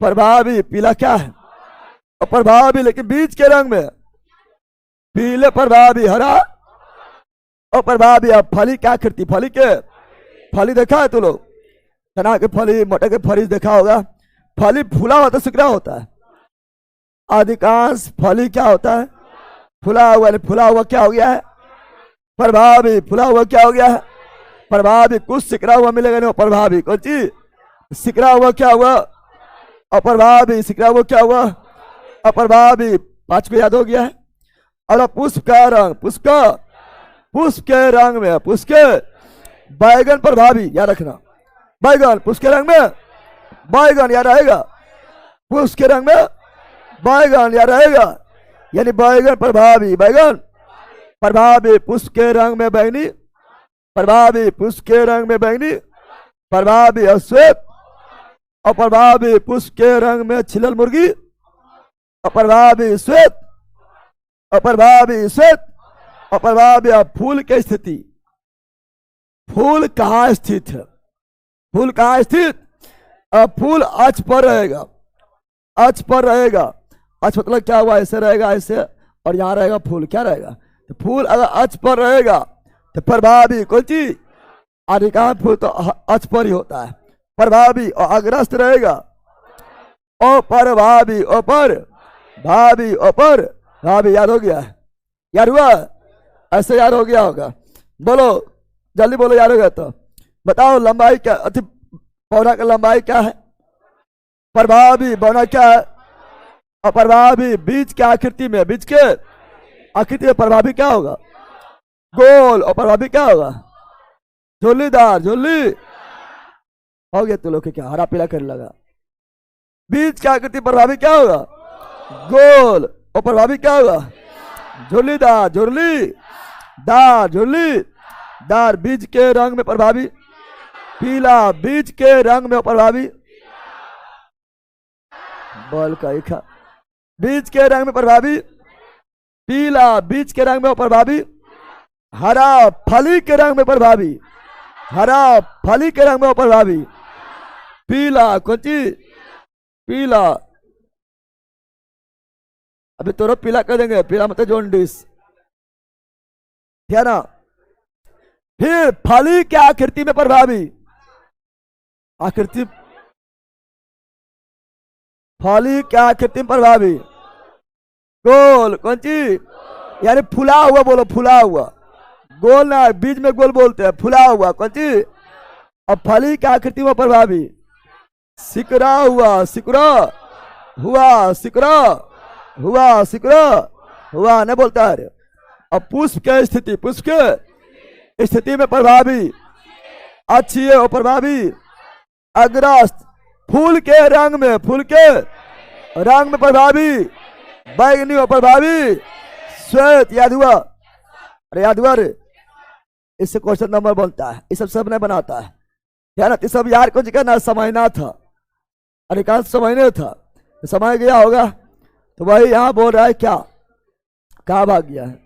Speaker 1: प्रभावी, पीला क्या है, और प्रभावी, लेकिन बीज के रंग में पीले, प्रभावी हरा, और प्रभावी। अब फली क्या करती, फली के, फली देखा है तो लोग, चना के फली, मटर के फली देखा होगा, फली फूला होता है, सिकरा होता है, अधिकांश फली क्या होता है, फूला हुआ, फूला हुआ क्या हो गया है, प्रभावी, फूला हुआ क्या हो गया है, प्रभावी, कुछ सिकरा हुआ मिलेगा नहीं, प्रभावी, कौन चीज, सिकरा हुआ क्या हुआ, अप्रभावी, सिकरा हुआ क्या हुआ, अप्रभावी, 5 को याद हो गया है। और पुष्प का रंग, पुष्प के रंग में, पुष्प के बैगन प्रभावी, याद रखना, बैगन पुष्प के रंग में बैगन या रहेगा, पुष्प के रंग में बैगन या रहेगा, यानी बैगन प्रभावी, बैगन प्रभावी, पुष्प के रंग में बैंगनी, प्रभावी पुष्प के रंग में बैंगनी, प्रभावी अश्वेत, अप्रभावी पुष्प के रंग में छिलल मुर्गी, अप्रभावी श्वेत, अप्रभावी श्वेत, अप्रभावी। फूल की स्थिति, फूल कहाँ स्थित है, फूल कहाँ स्थित, अब फूल अक्ष पर रहेगा, अक्ष पर रहेगा, अक्ष मतलब क्या हुआ, ऐसे रहेगा ऐसे, और यहां रहेगा फूल, क्या रहेगा, तो फूल अगर अक्ष पर रहेगा तो प्रभावी कौन चीज, अधिकांश फूल तो अक्ष पर ही होता है, प्रभावी, और अग्रस्त रहेगा अप्रभावी, अपर भावी, अपर भावी। याद हो गया, याद हुआ, ऐसे याद हो गया होगा, बोलो जल्दी बोलो, याद हो गया तो बताओ। लंबाई क्या, अति पौधा का लंबाई क्या है, प्रभावी, बौना क्या है अप्रभावी, बीज क्या आकृति में, बीज के आकृति में प्रभावी क्या होगा, गोल, और प्रभावी क्या होगा, झोलीदार, झोली हो गया। तो लोग क्या हरा पीला करने लगा, बीज की आकृति प्रभावी क्या होगा, गोल, और प्रभावी क्या होगा, झोलीदार, झुरली दार, झुरली दार। बीज के रंग में प्रभावी पीला, बीज के रंग में प्रभावी बल का इखा, बीज के रंग में प्रभावी पीला, बीज के रंग में प्रभावी हरा, फली के रंग में प्रभावी हरा, फली के रंग में प्रभावी पीला, कौन चीज, पीला। अभी तो पीला कर देंगे, पीला मतलब जॉन्डिस, है ना। फिर फली के आकृति में प्रभावी, आकृति फली के आकृति में प्रभावी गोल, कौन चीज, यानी फुला हुआ, बोलो फुला हुआ, गोल ना, बीज में गोल बोलते हैं, फुला हुआ कौन चीज। अब फली की आकृति में प्रभावी सिकरा हुआ, सिकरा हुआ, सिकरा हुआ, सिकरा हुआ, नहीं बोलता है। अब पुष्प के स्थिति, पुष्प के स्थिति में प्रभावी अच्छी है, और प्रभावी अग्रस्त, फूल के रंग में, फूल के रंग में प्रभावी बैगनी, और प्रभावी श्वेत। याद हुआ, अरे याद हुआ रे, इससे क्वेश्चन नंबर बनता है, ये सब नहीं बनाता है, क्या ना, सब यार को जगह ना समझना था, अधिकांश समझने था, समझ गया होगा। तो वही यहां बोल रहा है, क्या कहा भाग गया है,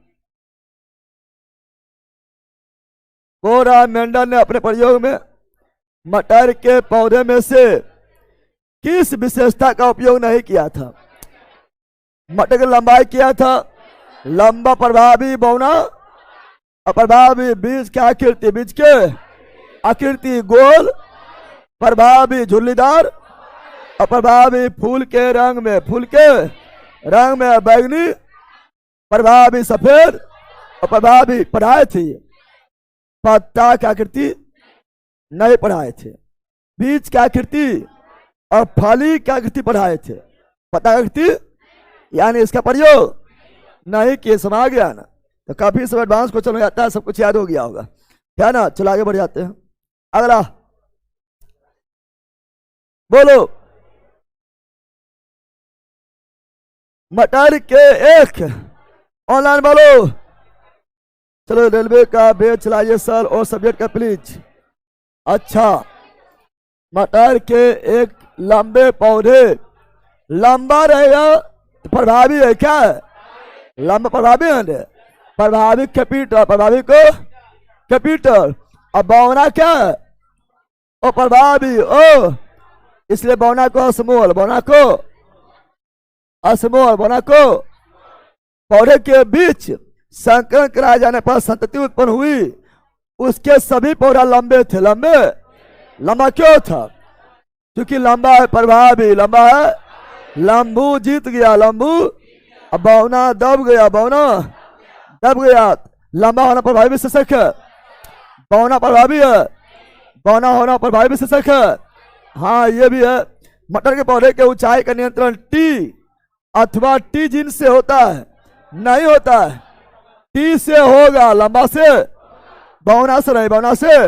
Speaker 1: बोल रहा है मेंडल ने अपने प्रयोग में मटर के पौधे में से किस विशेषता का उपयोग नहीं किया था। मटर की लंबाई किया था, लंबा प्रभावी बौना, अप्रभावी बीज की आकृति, बीज के आकृति गोल, प्रभावी झुर्रीदार, अप्रभावी फूल के रंग में, फूल के रंग में बैगनी, प्रभावी सफेद, अप्रभावी पढ़ाए थे। पत्ता की आकृति नहीं पढ़ाए थे, बीज की आकृति और फली की आकृति पढ़ाए थे, पत्ता की आकृति यानी इसका प्रयोग नहीं किए, समा गया ना। तो काफी सब एडवांस क्वेश्चन हो जाता है, सब कुछ याद हो गया होगा, क्या ना। चलो आगे बढ़ जाते हैं, अगला बोलो। मटर के एक ऑनलाइन बोलो, चलो रेलवे का बेच लाइए सर, और सब्जेक्ट का प्लीज। अच्छा, मटर के एक लंबे पौधे, लंबा रहेगा तो प्रभावी है, क्या है लंबा प्रभावी है, प्रभावी कैपिटल, प्रभावी को कैपिटल। अब बौना क्या है, और प्रभावी ओ, इसलिए बौना को स्मॉल, बौना को स्मॉल, बौना को। पौधे के बीच संकरण कराए जाने पर संतति उत्पन्न हुई, उसके सभी पौधा लंबे थे, लंबे, लंबा क्यों था, क्योंकि लंबा है, प्रभावी लंबा है, लंबू जीत गया, लंबू। अब बौना दब गया, बौना दब गया, लंबा होना प्रभावी विशेषक है, बौना प्रभावी है, बौना होना प्रभावी विशेषक है। हाँ ये भी है। मटर के पौधे के ऊंचाई का नियंत्रण टी अथवा टी जिन से होता है, नहीं होता है, टी से होगा, लंबा से, बौना से नहीं, बौना से।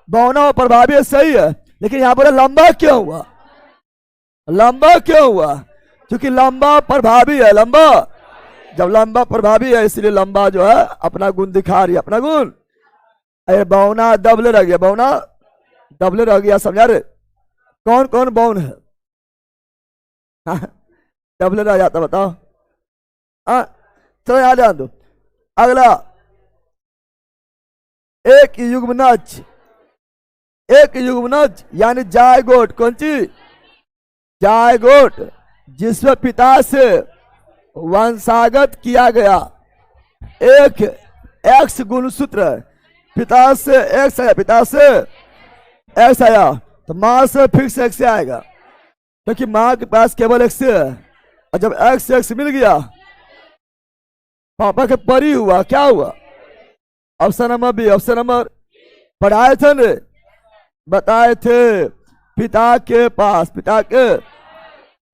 Speaker 1: बौना प्रभावी सही है, लेकिन यहां पर लंबा क्यों हुआ? लंबा क्यों हुआ? क्योंकि लंबा प्रभावी है। लंबा जब लंबा प्रभावी है इसलिए लंबा जो है अपना गुण दिखा रही है, अपना गुण। अरे बौना दबले रह गया, बौना दबले रह गया, समझा रे? कौन कौन बौन है? डबल रह जाता, बताओ। चलो यहां ध्यान दो। अगला एक युग्मनज, एक युग्मनज यानी जायगोट। कौन चीज? जायगोट, जिसमें पिता से वंशागत किया गया एक एक्स गुणसूत्र। पिता से एक्स आया, पिता से एक्स आया तो मां से फिक्स एक्स आएगा, क्योंकि मां के पास केवल एक्स है। और जब एक्स एक्स मिल गया पापा के परी हुआ, क्या हुआ? Option number B. Option number पढ़ाए थे ने, बताए थे। पिता के पास, पिता के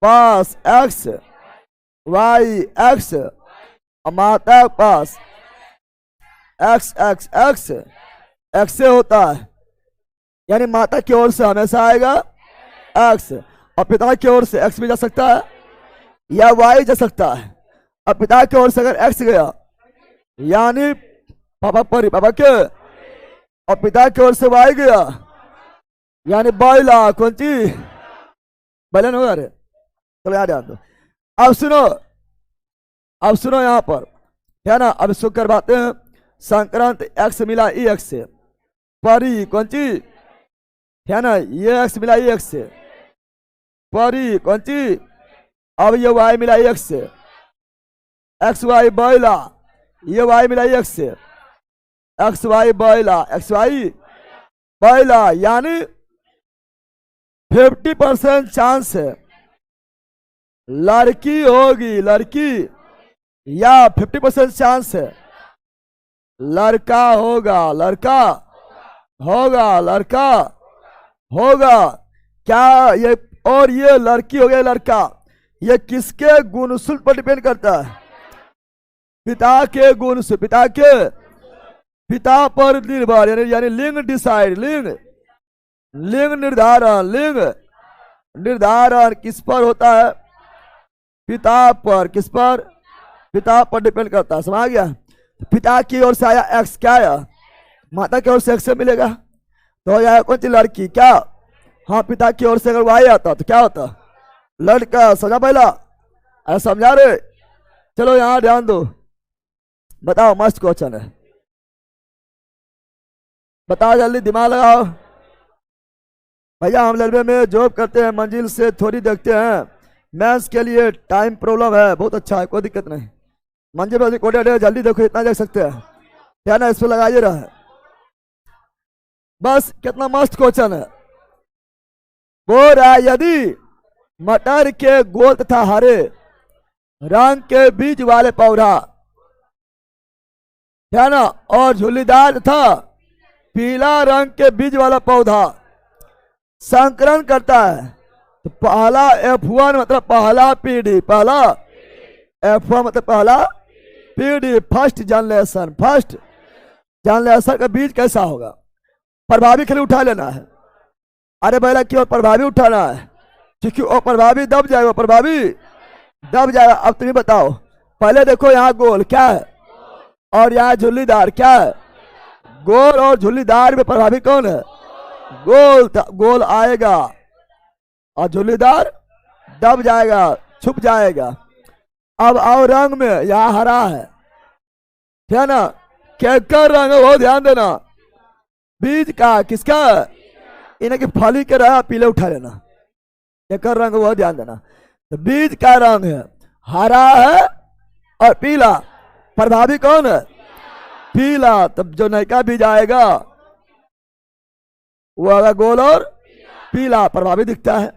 Speaker 1: पास एक्स वाई एक्स, और माता के पास एक्स एक्स एक्स एक्स से होता है, यानी माता की ओर से हमेशा आएगा एक्स, और पिता की ओर से एक्स भी जा सकता है या वाई जा सकता है। अब पिता की ओर से अगर एक्स गया यानी पापा परी पापा के, और पिता की ओर से वाई गया यानी बाइला। कौन चीज? बैलन होगा रे। चलो याद दो। अब सुनो, अब सुनो यहां पर, है ना? अब इसको करवाते हैं। संक्रांत एक्स मिला ई एक्स से, परी कौन चीज? है ना? ये एक्स मिला ई एक्स से, परी कौन चीज? अब ये वाई मिला ई एक्स से, एक्स वाई बाइला, ये वाई मिला ई एक्स से, एक्स वाई बाइला, एक्स वाई बाइला, यानी 50% चांस है लड़की होगी, लड़की, या 50% चांस है लड़का होगा, लड़का होगा, लड़का होगा। क्या ये? और ये लड़की हो गया लड़का, ये किसके गुणसूत्र पर डिपेंड करता है? पिता के गुण से, पिता के, पिता पर निर्भर, यानी लिंग डिसाइड, लिंग, लिंग निर्धारण, लिंग निर्धारण किस पर होता है? पिता पर। किस पर? पिता पर डिपेंड करता है। समझ गया? पिता की ओर से आया एक्स, क्या आया? माता की ओर से एक्स से मिलेगा तो हो जाएगा कौन सी? लड़की। क्या? हाँ, पिता की ओर से अगर वाई आता तो क्या होता? लड़का। समझा पहला? अरे समझा रे? चलो यहां ध्यान दो, बताओ। मस्त क्वेश्चन है, बताओ जल्दी, दिमाग लगाओ। भैया हम रेलवे में जॉब करते हैं, मंजिल से थोड़ी देखते हैं, मैथ्स के लिए टाइम प्रॉब्लम है। बहुत अच्छा है, कोई दिक्कत नहीं। मंजिल पर कोडेड है, जल्दी देखो, इतना देख सकते हैं, क्या ना? इस पर लगाइए रहा बस। कितना मस्त क्वेश्चन है। बोल रहा है यदि मटर के गोल तथा हरे रंग के बीज वाले पौधा, है ना, और झुल्लीदार था पीला रंग के बीज वाला पौधा संकरण करता है तो पहला F1 मतलब पहला पीढ़ी, पहला F1 मतलब पहला पीढ़ी, फर्स्ट जनरेशन, फर्स्ट जनरेशन का बीज कैसा होगा? प्रभावी खाली उठा लेना है। अरे भैया क्यों प्रभावी उठाना है? क्योंकि वो प्रभावी दब जाएगा, प्रभावी दब जाएगा। अब तुम्हें बताओ, पहले देखो यहाँ गोल क्या है और यहाँ झुल्लीदार क्या है? गोल और झुल्लीदार में प्रभावी कौन है? गोल। गोल आएगा और झुल्लीदार दब जाएगा, छुप जाएगा। अब आओ रंग में, यहाँ हरा है ना? क्या रंग है वो ध्यान देना। बीज का किसका? इन्हें की फली के रहा, पीले उठा लेना। क्या रंग वो ध्यान देना। तो बीज का रंग है हरा है और पीला, प्रभावी कौन है? पीला। तब जो नयका बीज आएगा वो आएगा गोल और पीला, प्रभावी दिखता है।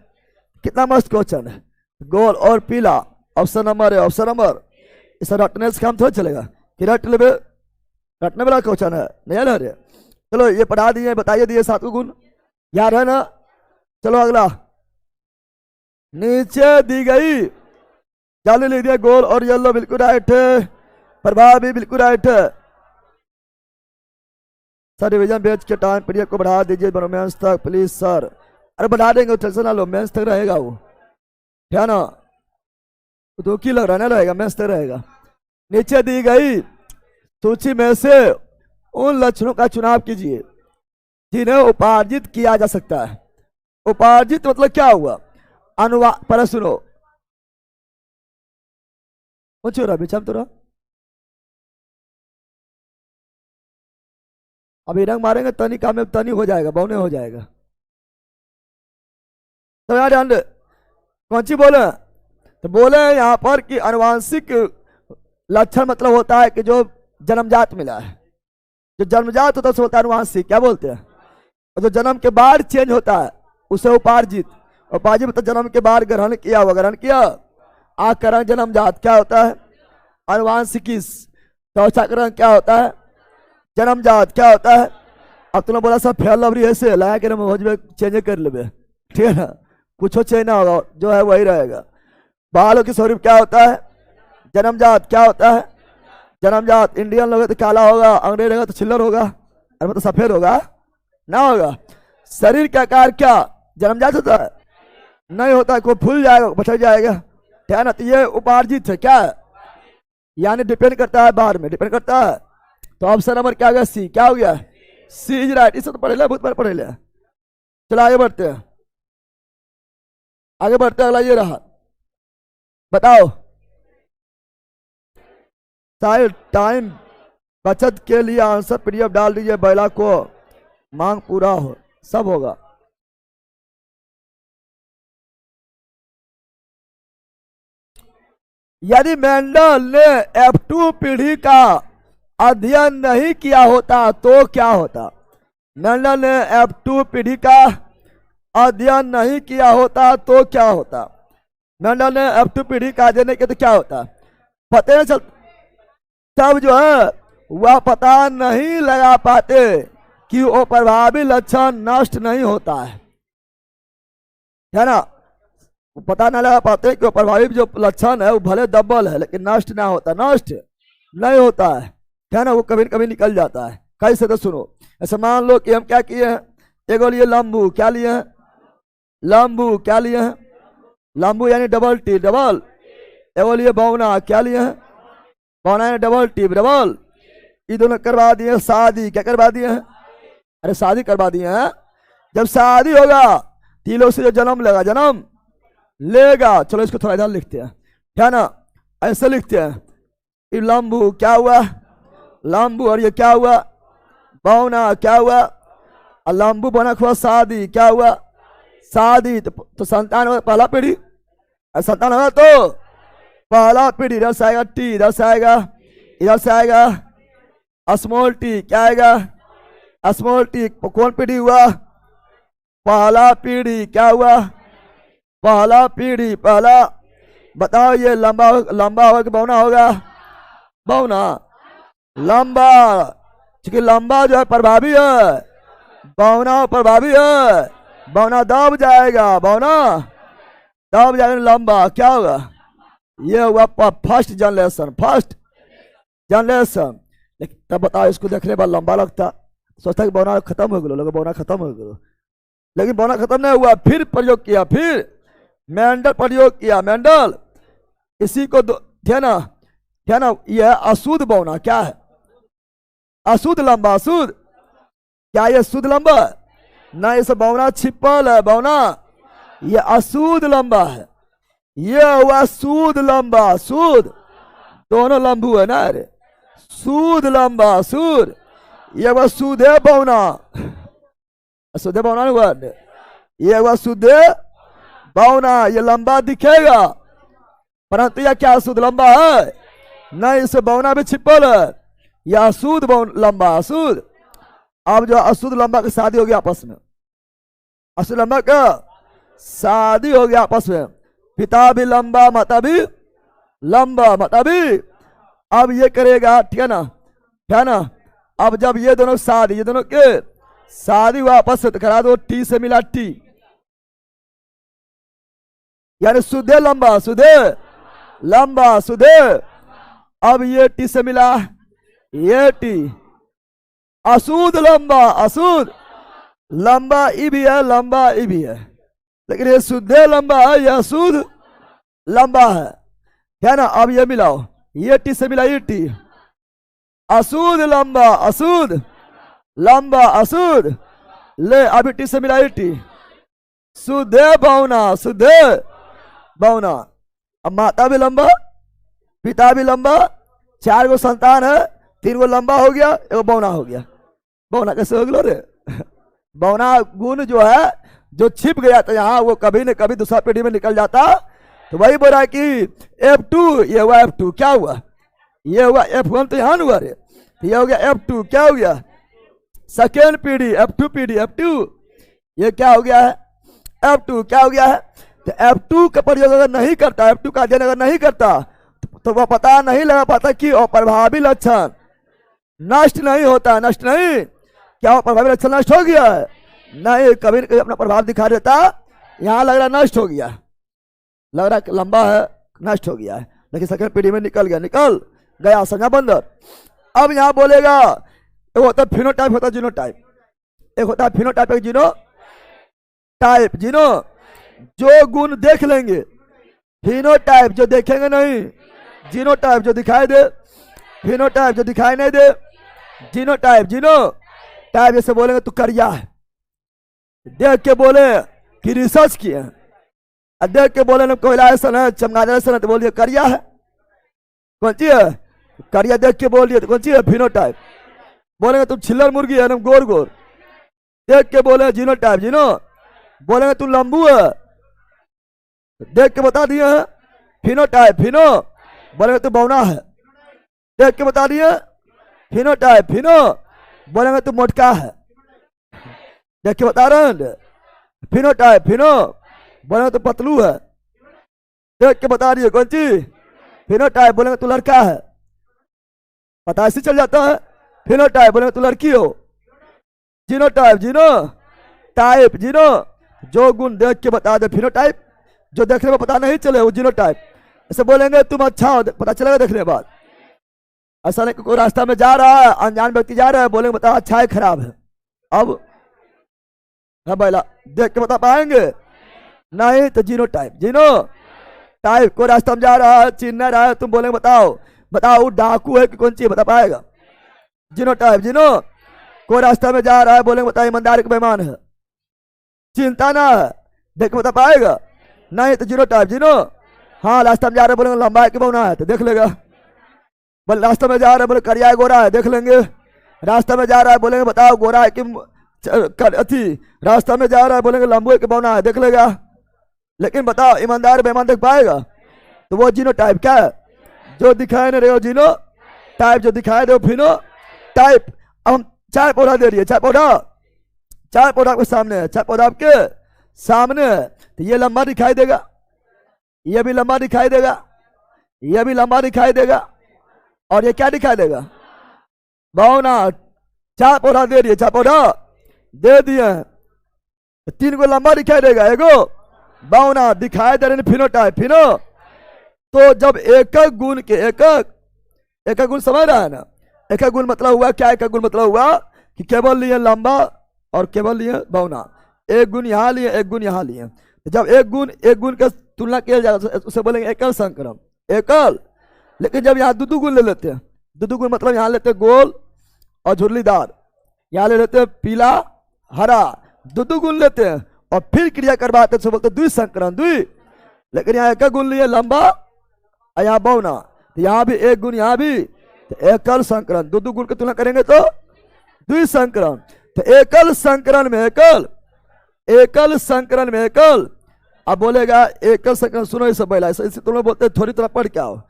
Speaker 1: कितना मस्त क्वेश्चन है, गोल और पीला। ऑप्शन नंबर है, ऑप्शन नंबर। इसे रटने से काम थोड़ा चलेगा कि रट ले, रटने वाला क्वेश्चन है, नहीं है ना? चलो ये पढ़ा दिए, बताइए दिए 7 गुण, याद है ना? चलो अगला, नीचे दी गई जल्दी लिख दिया। गोल और येलो बिल्कुल राइट है, प्रभावी बिल्कुल राइट है। सर रिवीजन बैच के टाइम पीरियड को बढ़ा दीजिए रोमांस तक प्लीज सर। अरे बढ़ा देंगे, टेंशन ना लो, मेंस तक रहेगा वो, है ना। तो की लग रहने रहेगा, मेंस तक रहेगा। नीचे दी गई सूची में से उन लक्षणों का चुनाव कीजिए जिन्हें उपार्जित किया जा सकता है। उपार्जित मतलब क्या हुआ? अनुवाद पर सुनो, रहा बिछम तो अभी रंग मारेंगे तनी काम में तनी हो जाएगा, बौने हो जाएगा। तो यार ध्यान दे, कौन सी बोले? तो बोले यहाँ पर कि आनुवांशिक लक्षण मतलब होता है कि जो जन्मजात मिला है, जो जन्मजात होता है होता है आनुवांशिक, क्या बोलते हैं। और जो जन्म के बाद चेंज होता है उसे उपार्जित। उपार्जित मतलब जन्म के बाद ग्रहण किया हुआ, ग्रहण किया आकरण जन्मजात क्या होता है? आनुवांशिकी। चौथाकरण क्या होता है? जन्मजात क्या होता है? अब तुमने बोला सब फेल लवरी ऐसे लाया के ना चेंज कर ले, ठीक है ना, कुछ चेंज ना होगा, जो है वही रहेगा। बालों की स्वरूप क्या होता है? जन्मजात क्या होता है? जन्मजात। इंडियन लोग तो काला होगा, अंग्रेज होगा तो छिल्लर होगा, अरे मतलब सफेद होगा ना होगा। शरीर का आकार क्या जन्मजात होता है? नहीं होता है, कोई फूल जाएगा बचड़ जाएगा, क्या ना। तो ये उपार्जित है, क्या है? यानी डिपेंड करता है बाहर में, डिपेंड करता है। तो ऑप्शन नंबर क्या हो गया? सी। क्या हो गया? C is right. इसे तो पढ़े ले, बहुत बार पढ़े ले। चलो आगे बढ़ते हैं, आगे बढ़ते हैं। अगला ये रहा, बताओ साइड टाइम बचत के लिए आंसर पीडीएफ डाल दीजिए, बैला को मांग पूरा हो, सब होगा। यदि मेंडल ने F2 पीढ़ी का अध्ययन नहीं किया होता तो क्या होता? मेंडल ने F2 पीढ़ी का अध्ययन नहीं किया होता तो क्या होता? मेंडल ने F2 पीढ़ी का अध्ययन नहीं किया तो क्या होता? पता नहीं चलता, तब जो है वह पता नहीं लगा पाते कि वो प्रभावी लक्षण नष्ट नहीं होता है ना। पता ना लगा पाते कि प्रभावी जो लक्षण है वो भले डबल है लेकिन नष्ट ना होता, नष्ट नहीं होता है ना, वो कभी कभी निकल जाता है। कैसे? तो सुनो, ऐसे मान लो कि हम क्या किए हैं, एगो लिए लंबू, क्या लिए हैं? लंबू क्या लिए हैं? लंबू यानी डबल टी, डबल। एगो लिए बौना, क्या लिए हैं? बौना यानी डबल टी, डबल। ये दोनों करवा दिए शादी, क्या करवा दिए हैं? अरे शादी करवा दिए हैं। जब शादी होगा तीनों से जो जन्म लेगा, जन्म लेगा। चलो इसको थोड़ा इधर लिखते हैं, क्या ना, ऐसे लिखते हैं। ये लंबू क्या हुआ? लंबू। और ये क्या हुआ? बौना क्या हुआ? और लंबू बना हुआ शादी, क्या हुआ? शादी। तो संतान होगा पहला पीढ़ी, और संतान होगा तो पहला पीढ़ी। इधर से आएगा टी, इधर से आएगा, इधर से आएगा स्मॉल टी, क्या आएगा? Small T. कौन पीढ़ी हुआ? पहला पीढ़ी। क्या हुआ? पहला पीढ़ी, पहला। बताओ ये लंबा, लंबा होगा कि बौना होगा? बौना। लंबा, क्योंकि लंबा जो है प्रभावी है, बौना प्रभावी है। बौना दब जाएगा, बौना दब जाएगा, लंबा क्या होगा? ये हुआ फर्स्ट जनरेशन, फर्स्ट जनरेशन। लेकिन तब बताओ इसको देखने पर लंबा लगता, सोचता कि बौना खत्म हो गया, लोग बौना खत्म हो गया, लेकिन बौना खत्म नहीं हुआ। फिर प्रयोग किया, फिर मेंडल प्रयोग किया, मेंडल इसी को थे ना, क्या ना, यह अशुद्ध बौना क्या है? अशुद्ध लंबा, अशुद्ध। क्या ये शुद्ध लंबा? ना, इस बौना छिपल है, बौना ये अशुद्ध लंबा है। ये हुआ शुद्ध लंबा, शुद्ध। दोनों लंबू है ना, अरे शुद्ध लंबा, शुद्ध। ये हुआ शुद्ध बौना, शुद्ध बौना हुआ। ये हुआ शुद्ध बौना। ये लंबा दिखेगा परंतु यह क्या शुद्ध लंबा है? नहीं, इसे बौना भी छिपल है। यह अशुद्ध लंबा, अशुद्ध। अब जो अशुद्ध लंबा की शादी हो गया आपस में, अशुद्ध लंबा का शादी हो गया आपस में। पिता भी लंबा, माता भी लंबा, माता भी। अब ये करेगा, ठीक है ना, क्या ना। अब जब ये दोनों शादी, ये दोनों के शादी हुआ आपस में, तो करा दो टी से मिला टी, यानी शुद्ध लंबा, शुद्ध लंबा, शुद्ध। अब ये टी से मिला ये टी, अशुद्ध लंबा, अशुद्ध। लंबा ई भी है, लंबा ई भी है, लेकिन ये शुद्ध लंबा है, यह शुद्ध लंबा है ना। अब ये मिलाओ, ये टी से मिला ये टी, अशुद्ध लंबा, अशुद्ध लंबा, अशुद्ध ले, अभी टी से मिला ये टी, शुद्ध बौना, शुद्ध बौना। अब माता भी लंबा, पिता भी लंबा, 4 गो संतान है, 3 गो लंबा हो गया, 1 बौना हो गया। बौना कैसे हो गया रे? बौना गुण जो है, जो छिप गया था यहाँ, वो कभी न कभी दूसरा पीढ़ी में निकल जाता। तो वही बोल रहा है कि F2, ये हुआ F2, क्या हुआ? ये हुआ F1, तो यहाँ हुआ रे, तो ये हो गया F2, क्या हो गया? सेकेंड पीढ़ी, F2 पीढ़ी, F2, ये क्या हो गया है? F2 क्या हो गया है? तो F2 का प्रयोग अगर नहीं करता, F2 का अध्ययन अगर नहीं करता, तो वह पता नहीं लगा पाता कि अप्रभावी लक्षण नष्ट नहीं होता, नष्ट नहीं, क्या प्रभावी लक्षण नष्ट हो गया है? नहीं, कभी न कभी अपना प्रभाव दिखा देता। यहाँ लग रहा नष्ट हो गया, लग रहा लंबा है, नष्ट हो गया है, लेकिन सेकंड पीढ़ी में निकल गया संज्ञा बंदर। अब यहाँ बोलेगा, एक होता है फिनोटाइप, होता है जीनोटाइप, एक होता है फिनोटाइप, एक जीनोटाइप। जीनो जो गुण देख लेंगे, फिनोटाइप जो देखेंगे नहीं, जीनोटाइप जो दिखाई दे, फिनोटाइप जो दिखाई नहीं दे, जीनोटाइप। जीनोटाइप जैसे बोलेंगे तो करिया है, देख के बोले कि रिसर्च किए हैं, देख के बोले ना कोयला ऐसा है, चमगादड़ ऐसा है, तो बोलिए करिया है। कौन सी है? करिया। देख के बोलिए तो कौन सी है? फिनोटाइप। बोलेंगे तुम छिल्लर मुर्गी है ना, गोर गोर, देख के बोले जीनोटाइप। जीनो बोलेंगे तुम लंबू है, देख के बता दिए हैं फिनोटाइप। फिनो बोलेंगे तुम बौना है, देख के बता दिए फिनोटाइप। फिनो बोलेंगे तुम मोटका है, देख के बता रहे हैं फिनोटाइप। फिनो बोलेंगे तो पतलू है, देख के बता दिए कौन सी? फिनोटाइप। बोलेंगे तू लड़का है, पता ऐसे चल जाता है। फिनोटाइप बोलेंगे तू लड़की हो, जीनोटाइप। जीनोटाइप, जीनो जो गुण देख के बता दे, फिनोटाइप जो देखने में पता नहीं चले वो जीनोटाइप। ऐसे बोलेंगे तुम अच्छा हो, पता चलेगा देखने के बाद। ऐसा नहीं कोई रास्ता में जा रहा है, अनजान व्यक्ति जा रहा है, बोलेंगे बता अच्छा है खराब है, अब है बैला, देख के बता पाएंगे नहीं, तो जीनोटाइप। जीनोटाइप कोई रास्ता में जा रहा है, चिन्ह रहा है, तुम बोलेंगे बताओ डाकू है कि कौन सी, बता पाएगा, जीनोटाइप। जीनो कोई रास्ता में जा रहा है, बोलेंगे बताओ ईमानदार के बेईमान है, चिंता ना है, देख के बता पाएगा नहीं, तो जीनोटाइप। जीनो हाँ, रास्ता में जा रहे हैं, बोलेंगे लंबा है कि बौना है, तो देख लेगा। बोले रास्ता में जा रहे हैं, बोले करिया है गोरा है, देख लेंगे। रास्ता में जा रहा है, बोलेंगे बताओ गोरा है कि अथी, रास्ता में जा रहा है, बोलेंगे लंबू है कि बौना है, देख लेगा। लेकिन बताओ ईमानदार बेईमान देख पाएगा? तो वो जीनोटाइप क्या है? जो दिखाए नहीं रहे हो जीनोटाइप, जो दिखाए दो फिनोटाइप। अब हम चाय पौधा दे रही है, चाय पौधा आपके सामने है, चाय पौधा आपके सामने है, तो ये लंबा दिखाई देगा, ये भी लंबा दिखाई देगा, ये भी लंबा दिखाई देगा, और ये क्या दिखाई देगा? बौना। चाय पौधा दे रही है, चाय पौधा दे दिए, 3 को लंबा दिखाई देगा, एगो बौना दिखाई दे रहे फिनोटाइप। फिनो तो जब एक गुण के एक गुण समझ रहा है ना, एक गुण मतलब हुआ क्या? एक गुण मतलब हुआ कि केवल लिए लंबा और केवल लिए बौना, एक गुण यहाँ लिए, एक गुण यहाँ लिए। जब एक गुण का तुलना किया जाएगा उसे बोलेंगे एकल संक्रम, एकल। लेकिन जब यहाँ दो गुण ले लेते हैं, दो गुण मतलब यहाँ लेते हैं गोल और झुर्रीदार, यहाँ ले लेते हैं पीला हरा, दो गुण लेते हैं और फिर क्रिया करवाते हैं, बोलते द्विसंकरण, द्वि। लेकिन यहाँ एक गुण लिए लंबा और यहाँ बौना, तो यहाँ भी एक गुण, यहाँ भी, तो एकल संकरण। दो गुण की तुलना करेंगे तो द्विसंकरण। तो एकल संकरण में एकल संकरण में एकल। अब बोलेगा एकल संकरण, सुनो इसे पहला, इसे तुम लोग बोलते थोड़ी तरह पढ़ के आओ।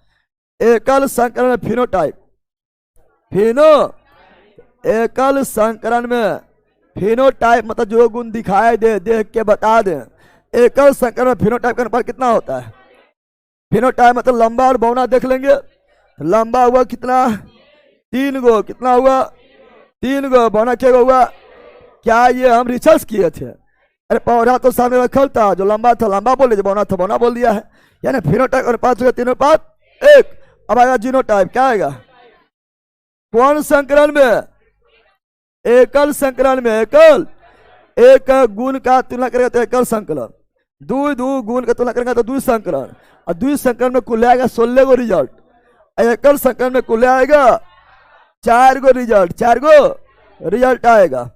Speaker 1: एकल संकरण में फिनोटाइप, एकल संकरण में फिनोटाइप मतलब जो गुण दिखाई दे, देख के बता दे। एकल संकरण में फिनोटाइप का अनुपात कितना होता है? फिनोटाइप मतलब लंबा और बौना देख लेंगे, लंबा हुआ कितना? 3 गो, कितना हुआ? 3 गो, बौना क्या हुआ? क्या ये हम रिसर्च किए थे? अरे पौधा तो सामने रखल था, जो लंबा था लंबा बोल दिया, जो बौना था बौना बोल दिया है। यानी फिनोटाइप अनुपात हो गया 3:1। अब आएगा जीनोटाइप, क्या आएगा? कौन संकरण में? एकल संकरण में एकल। एक गुण का तुलना करेगा तो एकल संकलन, दू दू गुण का तुलना करेगा तो द्वि संकलन, और द्वि संकलन में कुल आएगा 16 गो रिजल्ट, एकल संकलन में कुल आएगा 4 गो रिजल्ट, 4 गो रिजल्ट आएगा।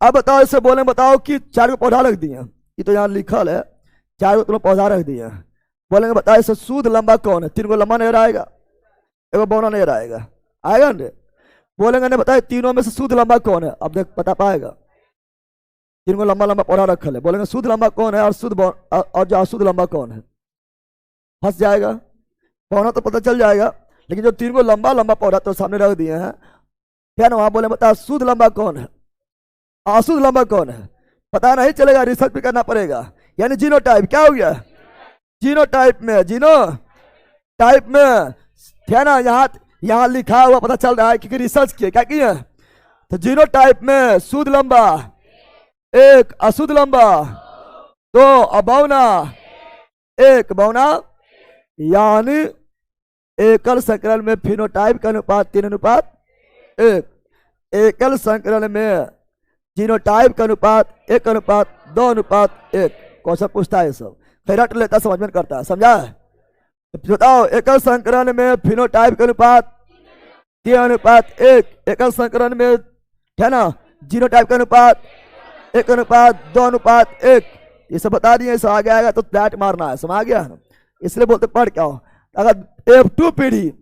Speaker 1: अब बताओ, इसे बोले बताओ कि 4 गो पौधा रख दिए, ये तो यहाँ लिखल है 4 गो तुम पौधा रख दिए, बोलेंगे बताओ इसे शुद्ध लंबा कौन है? 3 गो लंबा नहीं आएगा, एगो बौना नहीं आएगा, आएगा ना? बोलेंगे नहीं बताए तीनों में से शुद्ध लंबा कौन है? अब देख बता पाएगा, 3 गो लंबा लंबा पौधा रखल है, बोलेंगे शुद्ध लंबा कौन है और शुद्ध और जो अशुद्ध लंबा कौन है? फंस जाएगा, पौधा तो पता चल जाएगा, लेकिन जो 3 गो लंबा लंबा पौधा तो सामने रख दिए हैं, क्या ना वहां बोले बता शुद्ध लंबा कौन है, अशुद्ध लंबा कौन है? पता नहीं चलेगा, रिसर्च भी करना पड़ेगा। यानी जीनोटाइप क्या हो गया? जीनोटाइप में, जीनोटाइप में क्या ना यहाँ लिखा हुआ पता चल रहा है कि रिसर्च किया, क्या किया? तो जीनोटाइप में शुद्ध लंबा 1, अशुद्ध लंबा 2, अबौना 1, बौना, यानी एकल संकरण में फिनोटाइप का अनुपात 3:1, एकल संकरण में जीनोटाइप का अनुपात 1:2:1। क्वेश्चन पूछता है सब, रट लेता, समझ में करता है, समझा है? बताओ एकल संकरण में फिनोटाइप का अनुपात 3:1, एकल संकरण में है ना जीनोटाइप का अनुपात 1:2:1, ये सब बता दिए। सब आगे आएगा तो फ्लैट मारना है, समझ गया ना? इसलिए बोलते पढ़ क्या हो, अगर F2 पीढ़ी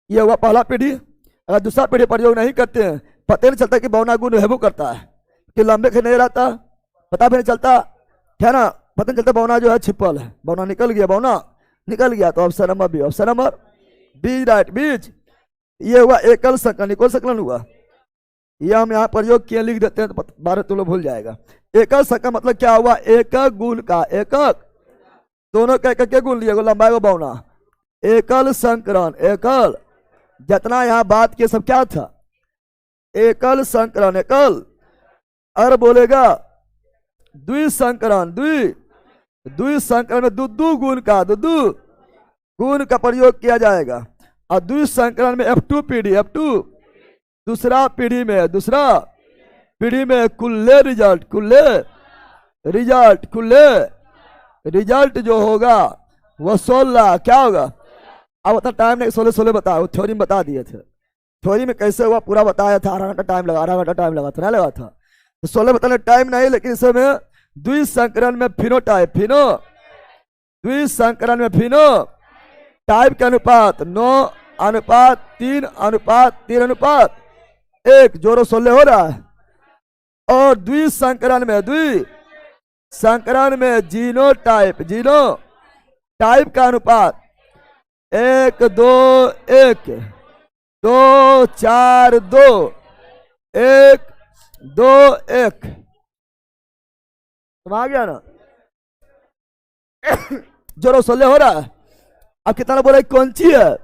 Speaker 1: ये हुआ पहला पीढ़ी, अगर दूसरा पीढ़ी प्रयोग नहीं करते हैं, पता नहीं चलता कि बौना गुण हेबो करता है कि लंबे के नहीं रहता, पता भी नहीं चलता है ना, पता नहीं चलता बौना जो है छिपल है, बौना निकल गया, बौना निकल गया। तो option number B, option number B right, B's. ये हुआ एकल संकलन, एकल संकलन हुआ, ये हम यहाँ प्रयोग किए लिख देते हैं तो 12 तुम लोग भूल जाएगा। एकल संकलन मतलब क्या हुआ? एकक गुण का एकक, दोनों का एकक के गुण लिया, लंबाई को बौना, एकल संकरण, एकल जितना यहाँ बात किया सब क्या था? एकल संकरण, एकल। और बोलेगा द्विसंकरण, द्विसंकरण में दू गुण का, दू गुण का प्रयोग किया जाएगा। और द्विसंकरण में F2 पीढ़ी, F2 दूसरा पीढ़ी में कुल्ले रिजल्ट, रिजल्ट जो होगा वो 16 क्या होगा? अब उतना टाइम नहीं, 16 बताओ, थ्योरी में बता दिए थे, थ्योरी में कैसे हुआ पूरा बताया था, आधा घंटा टाइम लगा था, नहीं लगा था, तो 16 बताने टाइम नहीं। लेकिन इसमें द्विसंकरण में फिनोटाइप, द्विसंकरण में फिनोटाइप का अनुपात 9:3:3:1, जोरो 16 हो रहा है। और द्विसंकरण में जीनोटाइप का अनुपात 1:2:1, 2:4:2, 1:2:1, समझ गया ना? जोरो 16 हो रहा है। अब कितना बोला कौन सी है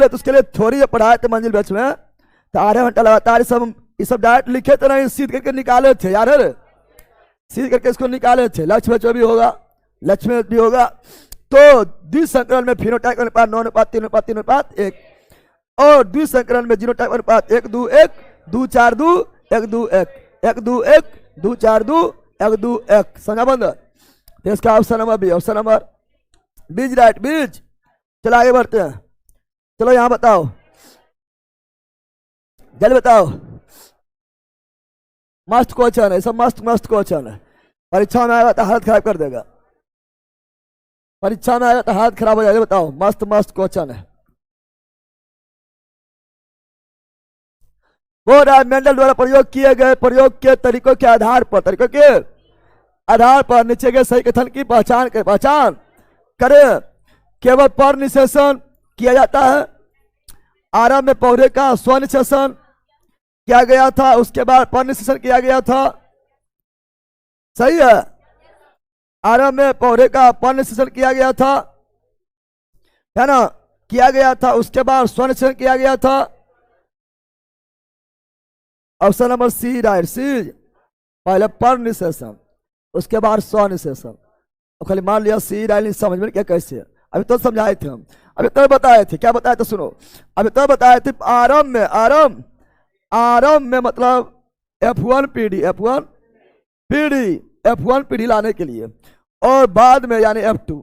Speaker 1: तो उसके लिए थोड़ी पढ़ाए थे मंजिल बैच में, तो आधा घंटा लगातार ये सब डायरेक्ट लिखे तो नहीं, सीध करके निकाले थे यार, सीध करके इसको निकाले थे। लक्ष्य में भी होगा। तो द्विसंकरण में फिनोटाइप अनुपात 9:3:3:1, और द्विसंकरण में जीनोटाइप अनुपात 1:2:1, 2:4:2, 1:2:1, 1:2:1, 2:4:2, 1:2:1, समझा बंद? तो इसका option number B, option number B's right, B's. चलो आगे बढ़ते हैं, चलो यहां बताओ, जल्दी बताओ। मस्त क्वेश्चन है, सब मस्त क्वेश्चन है, परीक्षा में आएगा तो हालत खराब कर देगा, परीक्षा में आएगा तो हालत खराब हो जाएगा। बताओ, मस्त क्वेश्चन है। वो मेंडल द्वारा प्रयोग किए गए प्रयोग के तरीकों के आधार पर नीचे के सही कथन की पहचान करें। केवल पर निषेधन किया जाता है, आरंभ में पौधे का स्वनिषेधन किया गया था, उसके बाद पर निषेधन किया गया था, सही है? आरंभ में पौधे का पर निषेधन किया गया था, है ना, उसके बाद स्वनिषेधन किया गया था। ऑप्शन नंबर सी राइट, सी। पहले पर निषेधन, उसके बाद स्वनिषेधन, तो खाली मान लिया सी राइट। समझ में क्या कैसे? अभी तो समझाए थे हम, अभी तो बताए थे, क्या बताए थे सुनो, अभी तो बताए थे आरंभ में मतलब F1 पीढ़ी पीढ़ी F1 पीढ़ी लाने के लिए, और बाद में यानी F2।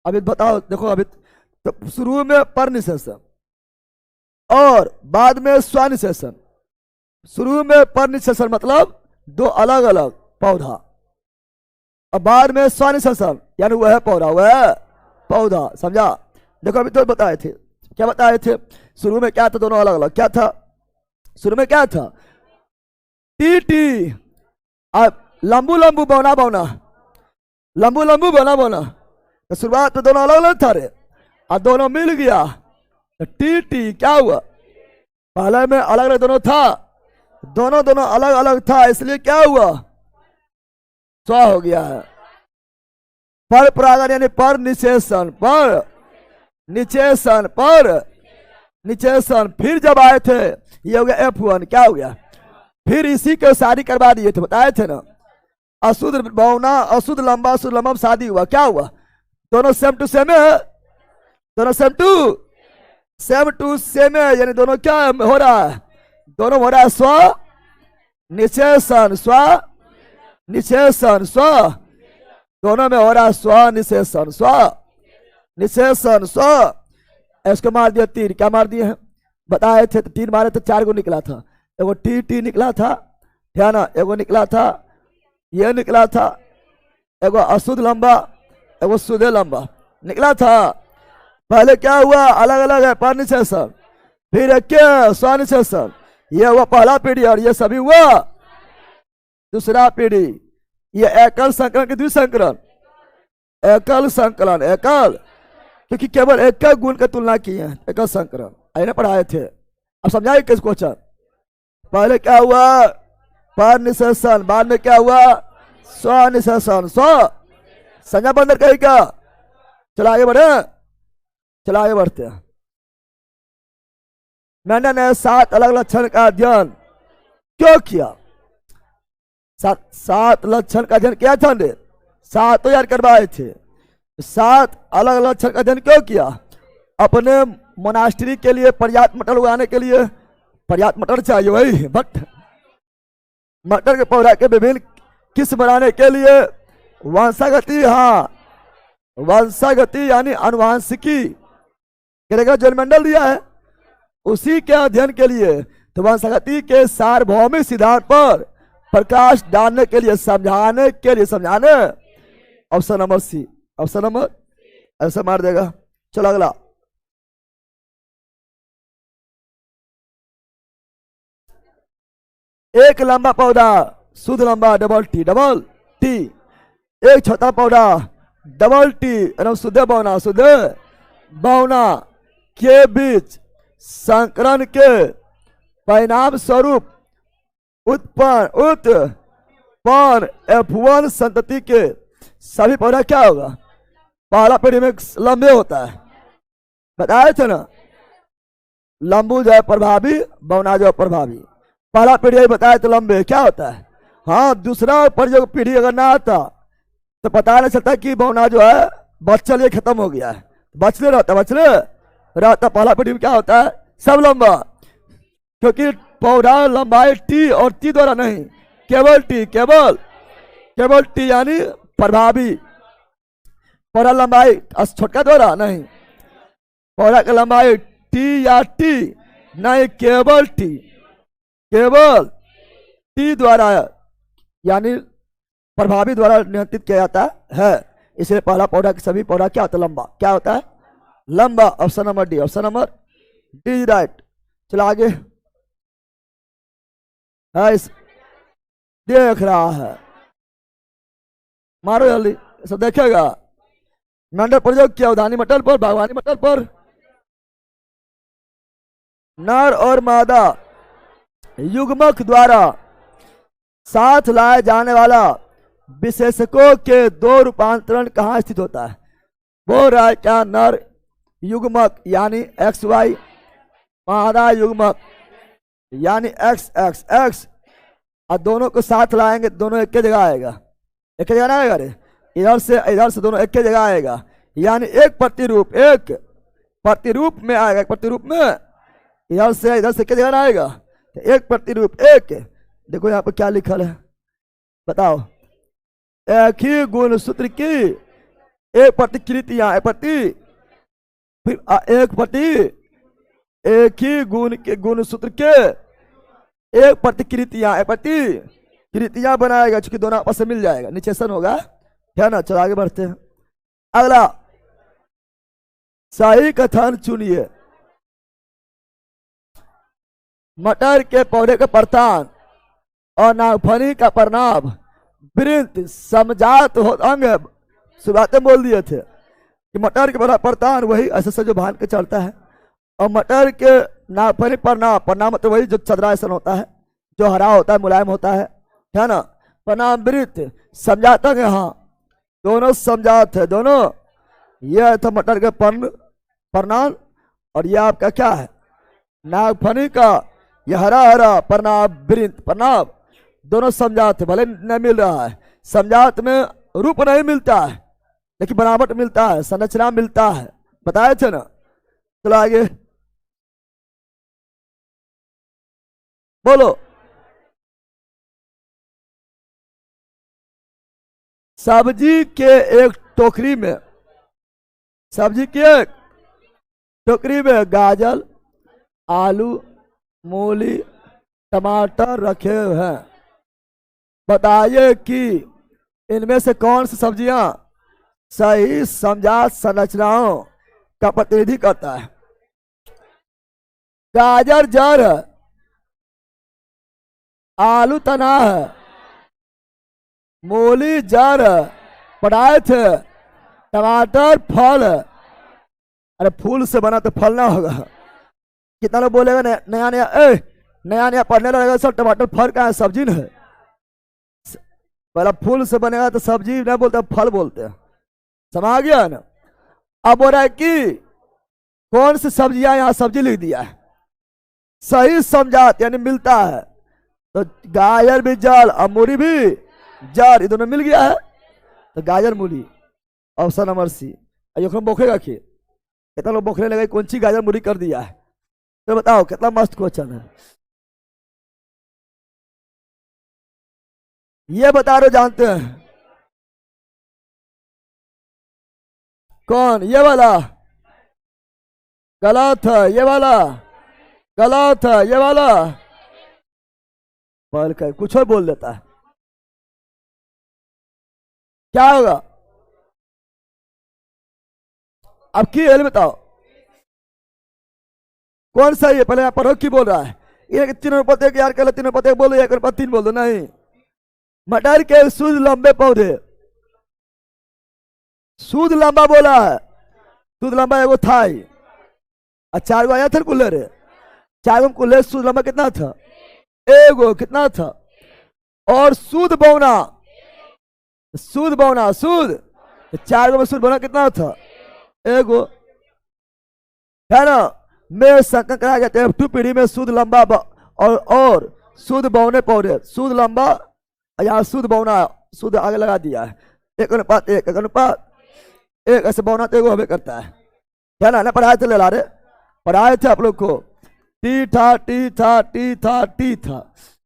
Speaker 1: अभी बताओ, देखो अभी तो शुरू में परनिसेशन और बाद में स्वनिसेशन। शुरू में परनिसेशन मतलब दो अलग अलग पौधा, और बाद में स्वनिसेशन यानी वह पौधा, वह पौधा। समझा? देखो अभी तो बताए थे, क्या बताए थे? शुरू में क्या था? दोनों अलग अलग। क्या था शुरू में? क्या था? टी टी, अब लंबू लंबू बौना बौना, लंबू लंबू बौना बौना। तो शुरुआत में दोनों अलग अलग था रे, और दोनों मिल गया तो टी टी क्या हुआ? पहले में अलग अलग दोनों था, दोनों दोनों अलग अलग था, इसलिए क्या हुआ? स्व हो गया है। पर परागण यानी पर निषेचन, पर निषेचन, पर निषेचन। फिर जब आए थे ये हो गया F1, क्या हो गया? फिर इसी को शादी करवा दिए थे, बताए थे ना। अशुद्ध बौना, अशुद्ध लंबा, अशुद्ध लंबा, शादी हुआ, क्या हुआ? दोनों सेम टू सेम है, दोनों सेम टू सेम है, यानी दोनों क्या हो रहा है? दोनों हो रहा है स्व निषेचन, स्व निषेचन, स्व। दोनों में हो रहा है स्व निषेचन, स्व निषेचन, स्व। इसको मार दिया तीर, क्या मार दिए हैं? बताए थे, तीन मारे थे, 4 गो निकला था। एगो टी टी निकला था, ध्यान, एगो निकला था, ये निकला था, एगो अशुद्ध लंबा, एगो शुद्ध लंबा निकला था। पहले क्या हुआ? अलग अलग है, पर निषेचन, फिर क्या? स्व निषेचन। ये हुआ पहला पीढ़ी, और ये सभी हुआ दूसरा पीढ़ी। ये एकल संकलन की द्विसंकरण, एकल संकलन, एकल, क्योंकि केवल एक गुण की तुलना की है, एकल संकरण आइए पढ़ाए थे। अब समझाइए किस क्वेश्चन? पहले क्या हुआ? पर निषेचन, बाद में क्या हुआ? स्व निषेचन, स्व। संज्ञा बंदर कहेगा। चलो आगे बढ़े, चलो आगे बढ़ते हैं। मैंने 7 अलग लक्षण का अध्ययन क्यों किया? 7 लक्षण का अध्ययन किया था ने, 7 यार करवाए थे। 7 अलग अलग लक्षण का अध्ययन क्यों किया? अपने मोनास्ट्री के लिए पर्याप्त मटर उगाने के लिए, पर्याप्त मटर चाहिए वही, बट मटर के पौधा के विभिन्न किस्म बनाने के लिए वंशागति, हाँ वंशागति यानी अनुवांशिकी करेगा जन्मंडल दिया है, उसी के अध्ययन के लिए। तो वंशागति के सार्वभौमिक सिद्धांत पर प्रकाश डालने के लिए, समझाने। Option number C, option number ऐसा मार देगा। चलो अगला, एक लंबा पौधा शुद्ध लंबा, डबल टी। एक छोटा पौधा डबल टी, शुद्ध बौना के बीच संकरण के परिणाम स्वरूप उत्पन्न F1 संतति के सभी पौधा क्या होगा? पहला पीढ़ी में लंबे होता है, बताए थे ना। लंबू जो है प्रभावी, बौना जो है प्रभावी। पहला पीढ़ी बताया तो लंबे क्या होता है। हाँ, दूसरा पर जो पीढ़ी अगर ना आता तो पता नहीं चलता कि बौना जो है बच्चल ये खत्म हो गया है, बचले रहता। पहला पीढ़ी में क्या होता है? सब लंबा, क्योंकि पौधा लंबाई टी और टी द्वारा नहीं, केवल टी यानी प्रभावी। पौधा लंबाई छोटका द्वारा नहीं, पौधा की लंबाई टी या टी नहीं, केवल टी द्वारा यानी प्रभावी द्वारा नियंत्रित किया जाता है। इसलिए पहला पौधा के सभी पौधा क्या होता है? लंबा। क्या होता है? लंबा। Option number D, option number D right. चलो आगे, देख रहा है, मारो जल्दी, सब देखेगा। मंडल प्रयोग किया उदानी मटल पर, बागवानी मटल पर। नर और मादा युग्मक द्वारा साथ लाए जाने वाला विशेषकों के 2 रूपांतरण कहाँ स्थित होता है? बोल रहा है क्या? नर युग्मक यानी XY, मादा युग्मक यानी XX। और दोनों को साथ लाएंगे, दोनों एक जगह आएगा, एक जगह आएगा रे, इधर से दोनों एक जगह आएगा, यानी एक प्रतिरूप में आएगा, प्रतिरूप में इधर से एक जगह आएगा, तो एक प्रतिरूप एक। देखो यहाँ पर क्या लिखल है, बताओ। एक ही गुण सूत्र की एक प्रतिकृतियां, एक प्रति, फिर एक प्रति, एक ही गुण के गुण सूत्र के एक प्रतिकृतियां, एक प्रतिकृतियां बनाएगा, चूंकि दोनों आपस में मिल जाएगा, निचेसन होगा, है ना। चलो आगे बढ़ते हैं। अगला, सही कथन चुनिए। मटर के पौधे का प्रतान और नागफनी का प्रनाभ वृंत समझात हो अंग। शुरुआत में बोल दिए थे कि मटर के बड़ा प्रतान वही ऐसे से जो भान के चढ़ता है, और मटर के नागफनी प्रनाम, प्रनाम तो वही जो चंद्रासन होता है, जो हरा होता है, मुलायम होता है ना। प्रनाम वृंत समझात अंग, हाँ दोनों समझात है, दोनों। यह था मटर के प्रनाम, और यह आपका क्या है, नागफनी का यह हरा हरा प्रनाम वृंत, प्रनाम दोनों समझात है। भले नहीं मिल रहा है, समझात में रूप नहीं मिलता है, लेकिन बनावट मिलता है, संरचना मिलता है, बताए थे ना। चलो आगे बोलो। सब्जी के एक टोकरी में, सब्जी की एक टोकरी में गाजर, आलू, मूली, टमाटर रखे हैं। बताइए कि इनमें से कौन सी सब्जियां सही समझात संरचनाओं का प्रतिनिधि करता है। गाजर जड़ है, आलू तना है, मूली जड़ है, पदार्थ है, टमाटर फल है। अरे फूल से बना तो फल ना होगा। कितना लोग बोलेगा नया नया नया नया पढ़ने लगेगा, सब टमाटर फल का है, सब्जी न है। पहला फूल से बनेगा तो सब्जी नहीं बोलते, फल बोलते हैं, समझ गया ना। अब बोल रहा है कि कौन सी सब्जियां, यहाँ सब्जी लिख दिया है, सही समझात यानी मिलता है। तो गाजर भी जड़ और मूली भी जड़, ये दोनों मिल गया है, तो गाजर मूली ऑप्शन नंबर सी। बोखेगा कि कितना लोग बोखने लगे, कौन सी गाजर मूली कर दिया है। तो बताओ कितना मस्त क्वेश्चन है ये, बता रहे जानते हैं कौन। ये वाला गलत है, ये वाला गलत है, ये वाला पहल कर कुछ और बोल देता है, क्या होगा। अब की एल बताओ कौन सा ये, पहले यहाँ पढ़ो की बोल रहा है। ये तीन अनुपात एक यार कर, तीन अनुपात एक बोल दो, एक अनुपात तीन बोल दो। नहीं, मटर के शुद्ध लंबे पौधे, शुद्ध लंबा बोला है, शुद्ध लंबा एगो था ही, और चार गो आया था कुल्लर, चार गो कुल्लर, शुद्ध लंबा कितना था, एगो, कितना था। और शुद्ध बौना, शुद्ध बौना, शुद्ध चार गो में शुद्ध बौना कितना था, एगो, है ना। में संकलन कराया जाता है F2 पीढ़ी में शुद्ध लंबा और शुद्ध बौने पौधे, शुद्ध लंबा, यहाँ शुद्ध बौना, शुद्ध आगे लगा दिया है, एक अनुपात एक, एक अनुपात एक, ऐसे बौना तो एगो हमें करता है ना। पढ़ाए थे, ले ला रहे पढ़ाए थे आप लोग को, टी था टी था टी था टी था,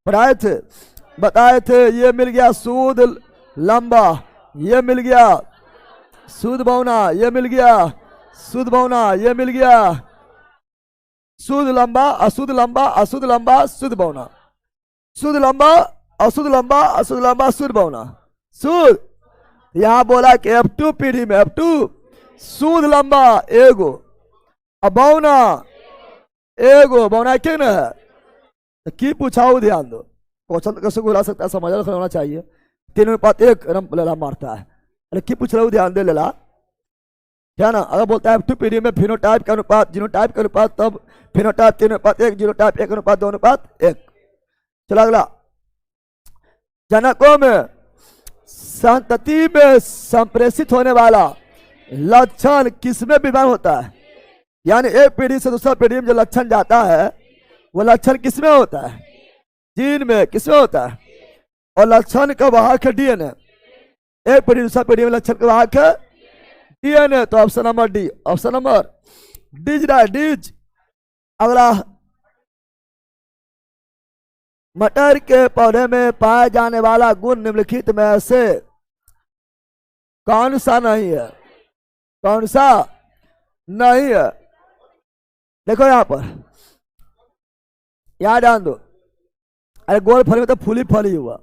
Speaker 1: पढ़ाए थे, बताए थे। ये मिल गया शुद्ध लंबा, ये मिल गया शुद्ध बौना, ये मिल गया शुद्ध बौना, ये मिल गया शुद्ध लंबा, अशुद्ध लंबा, अशुद्ध लंबा, शुद्ध बौना, शुद्ध लंबा, अशुद्ध लंबा, अशुद्ध लंबा, शुद्ध बौना, शुद्ध। यहां बोला कि F2 पीढ़ी में F2 शुद्ध लंबा एगो, अब बौना एगो, बौना क्या ना है, तो की पूछाओ ध्यान दो, क्वेश्चन तो कैसे बुला सकता है, समझ होना चाहिए। तीन अनुपात एक लेला मारता है, अरे की पूछ रहा हूँ ध्यान दे लेला, क्या ना। अगर बोलता है F2 पीढ़ी में फिनोटाइप का अनुपात जीनोटाइप का अनुपात, तब फिनोटाइप 3 अनुपात 1, जीनोटाइप 1 अनुपात 2 अनुपात 1। चलो अगला, जनकों में संतति में संप्रेषित होने वाला लक्षण किसमें विद्यमान होता है। यानी एक पीढ़ी से दूसरा पीढ़ी में जो लक्षण जाता है वो लक्षण किसमें होता है, जीन में, किसमें होता है। और लक्षण का वाहक है डीएनए, एक पीढ़ी दूसरा पीढ़ी में लक्षण का वाहक है डीएनए, तो option number D, option number D's, D's. अगला, मटर के पौधे में पाया जाने वाला गुण निम्नलिखित में से कौन सा नहीं है? कौन सा नहीं है? देखो यहां पर, यहां ध्यान दो। अरे गोल फली में तो फूली फली हुआ,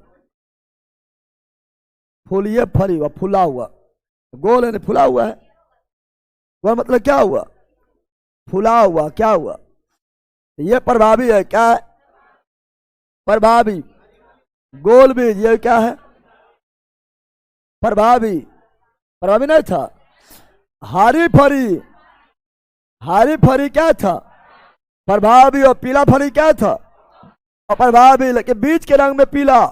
Speaker 1: फूलिए फली हुआ, फूला हुआ। गोल है नहीं, फूला हुआ है। गोल मतलब क्या हुआ? फूला हुआ। क्या हुआ? ये प्रभावी है। क्या है? प्रभावी। गोल बीज ये क्या है? प्रभावी। प्रभावी नहीं था। हरी फरी, हरी फरी क्या था? प्रभावी। और पीला फरी क्या था? अप्रभावी। लेकिन बीज के रंग में पीला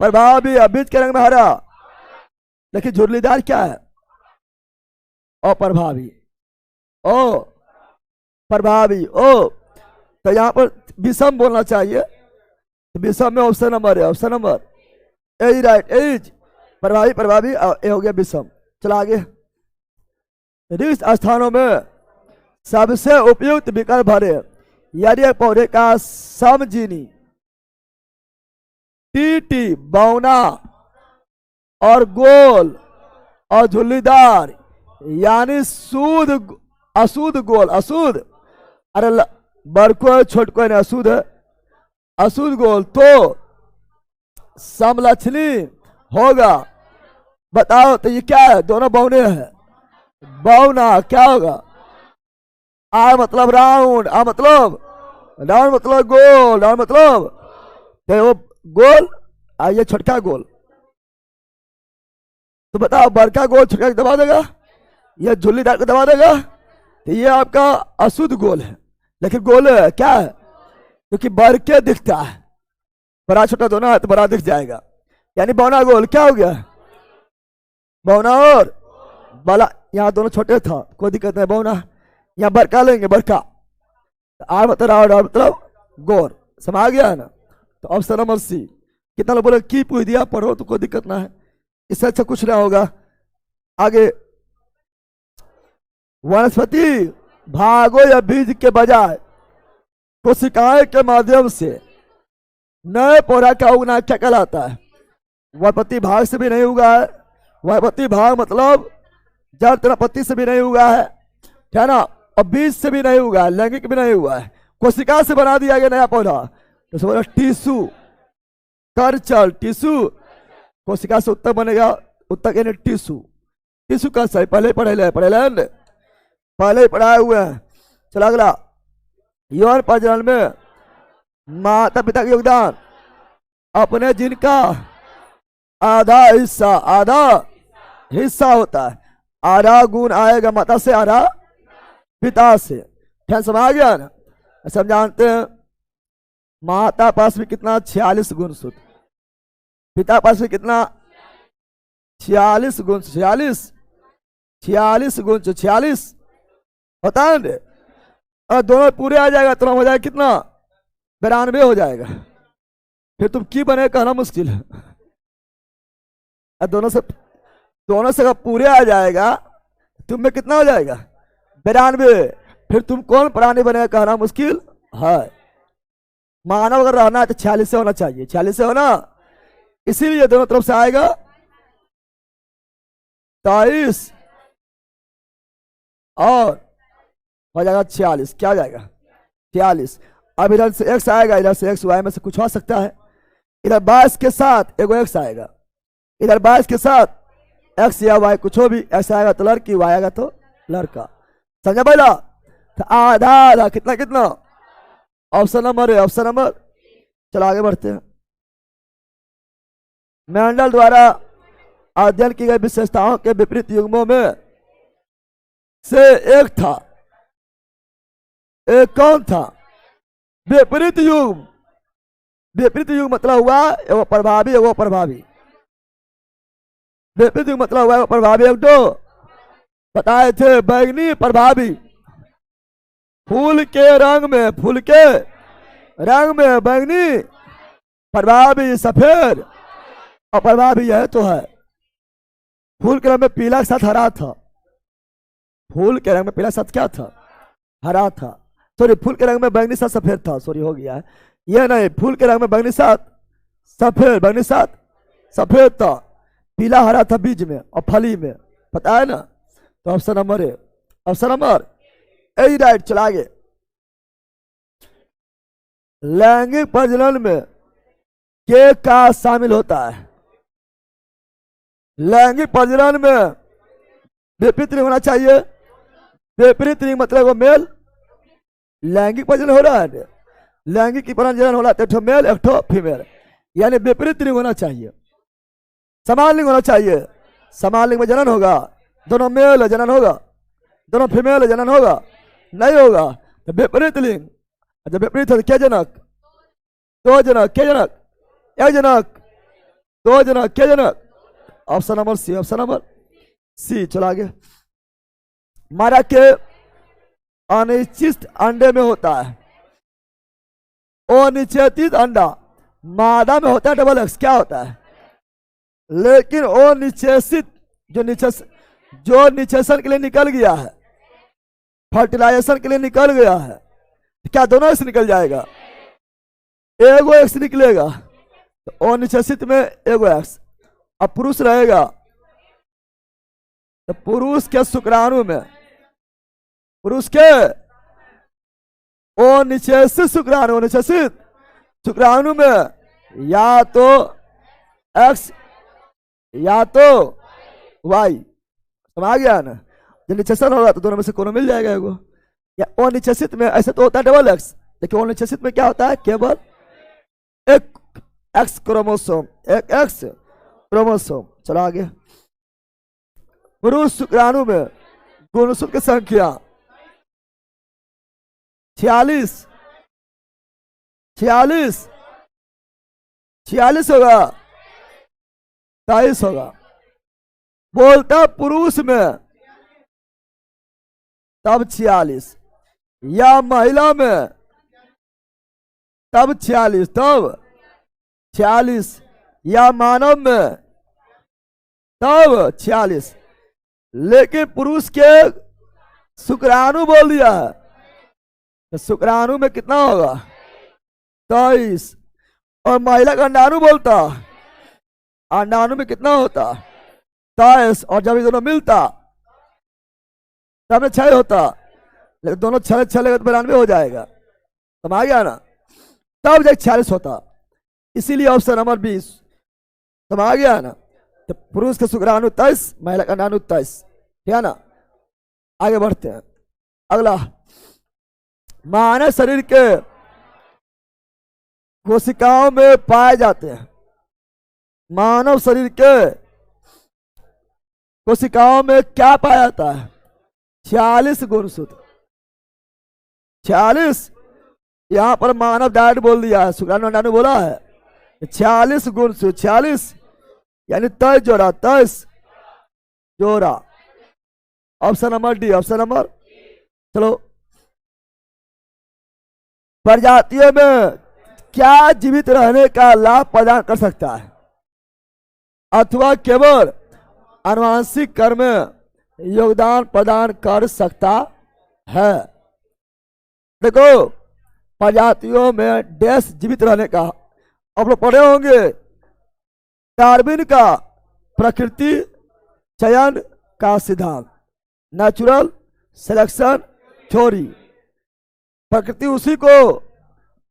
Speaker 1: प्रभावी और बीज के रंग में हरा। लेकिन झुर्रीदार क्या है? अप्रभावी। ओ प्रभावी। ओ तो यहां पर विषम बोलना चाहिए। तो विषम में ऑप्शन नंबर है, option number A right. A's प्रभावी, प्रभावी ए हो गया विषम। चला आगे। रिक्त स्थानों में सबसे उपयुक्त विकल्प भरे यदि पौधे का समजीनी, टीटी, बौना और गोल और झुल्लीदार यानी शुद्ध अशुद्ध गोल, अशुद्ध, अरे बड़को छोटको है, अशुद्ध है, अशुद्ध गोल तो समलक्षणी होगा। बताओ तो ये क्या है? दोनों बौने हैं। बौना क्या होगा? आ मतलब राउंड, आ मतलब राउंड, मतलब गोल, राउंड मतलब तो वो गोल, आ ये छोटका गोल। तो बताओ बड़का गोल छोटका को दबा देगा, ये झुल्लीदार को दबा देगा। तो ये आपका अशुद्ध गोल है। लेकिन गोल है क्या है? क्योंकि बढ़ के दिखता है, बड़ा छोटा दोनों है तो बड़ा दिख जाएगा। यानी बौना गोल क्या हो गया? बौना और बड़ा, यहाँ दोनों छोटे था, कोई दिक्कत नहीं। बौना यहाँ बड़का लेंगे, बड़का। आर मतलब राउंड, आर मतलब गोल। समझ गया है ना? तो ऑप्शन नंबर सी। कितना लोग बोले की पूछ दिया, पढ़ो तो कोई दिक्कत ना है, इससे अच्छा कुछ ना होगा। आगे, वनस्पति भागों या बीज के बजाय कोशिकाएं के माध्यम से नए पौधा का उगना क्या कहलाता है? वनस्पति भाग से भी नहीं उगा है। वनस्पति भाग मतलब जड़ त्रापत्ति से भी नहीं उगा है ना? और बीज से भी नहीं उगा है, लैंगिक भी नहीं हुआ है, कोशिका से बना दिया गया नया पौधा। तो बोला टिश्यू, कल्चर, टिश्यू, कोशिका से उत्तक बनेगा, उत्तक यानी टिश्यू। टिश्यू का सही पहले पहले ही पढ़ाए हुए हैं। चला अगला। यौन प्रजनन में माता पिता का योगदान अपने जिनका आधा हिस्सा होता है। आधा गुण आएगा माता से, आधा पिता से। ध्यान समझ गया ना? सब जानते हैं माता पास में कितना? 46 गुण शुद्ध। पिता पास में कितना? 46 गुण। 46 गुण 46 होता है। और दोनों पूरे आ जाएगा तो हो जाएगा कितना? 92 हो जाएगा। फिर तुम की बने कहना मुश्किल है। दोनों से अगर पूरे आ जाएगा तुम में कितना हो जाएगा? 92। फिर तुम कौन प्राणी बने कहना मुश्किल है। मानव अगर रहना है तो 46 से होना चाहिए, 46 से होना। इसीलिए दोनों तरफ से आएगा 23 और हो जाएगा 46। क्या हो जाएगा? 46। अब इधर से x आएगा, इधर से x, y में से कुछ हो सकता है। इधर 22 के साथ एगो x आएगा, इधर 22 के साथ x या y कुछ हो भी। x आएगा तो लड़की, y आएगा तो लड़का। समझा पहला? तो आधा आधा कितना कितना? ऑप्शन नंबर है, ऑप्शन नंबर। चलो आगे बढ़ते हैं। मेंडल द्वारा अध्ययन की गई विशेषताओं के विपरीत युग्मों में से एक था। एक कौन था? विपरीत युग्म। विपरीत युग्म मतलब हुआ एगो प्रभावी एगो प्रभावी। विपरीत युग्म मतलब हुआ एगो प्रभावी। एक दो बताए थे बैंगनी प्रभावी, फूल के रंग में बैंगनी प्रभावी, सफेद और प्रभावी यह तो है। फूल के रंग में पीला के साथ हरा था। फूल के रंग में पीला के साथ क्या था? हरा था। सॉरी, फूल के रंग में बैंगनी साथ सफेद था। सॉरी हो गया है। ये नहीं, फूल के रंग में बैंगनी साथ सफेद, बैंगनी साथ सफेद था, पीला हरा था बीज में और फली में, पता है ना। तो option number A, option number A right. चला आगे। लैंगिक प्रजनन में के का शामिल होता है? लैंगिक प्रजनन में विपरीत लिंग होना चाहिए। विपरीत लिंग मतलब वो मेल, लैंगिक प्रजनन हो रहा है, लैंगिक प्रजनन हो रहा है, एक ठो मेल एक ठो फीमेल, यानी विपरीत लिंग होना चाहिए। समान लिंग होना चाहिए, समान लिंग में जनन होगा, दोनों मेल जनन होगा, दोनों फीमेल जनन होगा, नहीं होगा तो विपरीत लिंग। जब विपरीत है तो क्या जनक? दो जनक, क्या जनक? एक जनक, दो जनक, क्या जनक? Option number C, option number C. चला आगे। मादा के अनिश्चित अंडे में होता है, अनिश्चित अंडा मादा में होता है डबल एक्स, क्या होता है? लेकिन अनिश्चित जो निषेचन के लिए निकल गया है, फर्टिलाइजेशन के लिए निकल गया है, क्या दोनों एक्स निकल जाएगा? एगो एक्स निकलेगा, तो अनिश्चित में एगो एक्स। अब पुरुष रहेगा तो पुरुष के शुक्राणु में, पुरुष के अनिश्चित शुक्राणु, अनिश्चित शुक्राणु में या तो एक्स या तो वाई, समझ गया ना। जब निषेचन होगा तो दोनों में से कोनो मिल जाएगा एगो। या अनिश्चित में ऐसे तो होता है डबल एक्स, लेकिन अनिश्चित में क्या होता है? केवल एक एक्स क्रोमोसोम, एक एक्स क्रोमोसोम। चलो आगे। पुरुष शुक्राणु में गुणसूत्र की संख्या 46, 46, 46 होगा, 23 होगा। बोलता पुरुष में तब 46, या महिला में तब 46, तब 46, या मानव में तब 46। लेकिन पुरुष के शुक्राणु बोल दिया है, तो शुक्राणु में कितना होगा? 23। और महिला का अंडाणु बोलता, अंडाणु में कितना होता? 23। और जब ये दोनों मिलता तब में 6 होता, लेकिन दोनों 6 6 लगे तो 92 हो जाएगा, समझ गया ना। तब जब 46 होता, इसीलिए ऑप्शन नंबर 20, समझ गया ना। तो पुरुष का शुक्राणु 23, महिला का अंडाणु 23, ठीक है ना। आगे बढ़ते हैं। अगला, मानव शरीर के कोशिकाओं में पाए जाते हैं, मानव शरीर के कोशिकाओं में क्या पाया जाता है? 46 गुणसूत्र। 46, यहां पर मानव डायरेक्ट बोल दिया है, शुक्राणु अंडाणु बोला है। 46 गुणसूत्र, 46 यानी 23 जोड़ा, 23 जोड़ा। Option number D, option number. चलो, प्रजातियों में क्या जीवित रहने का लाभ प्रदान कर सकता है अथवा केवल आनुवंशिक कर्म में योगदान प्रदान कर सकता है? देखो, प्रजातियों में डैश जीवित रहने का, आप लोग पढ़े होंगे डार्विन का प्रकृति चयन का सिद्धांत, नेचुरल सिलेक्शन थ्योरी। प्रकृति उसी को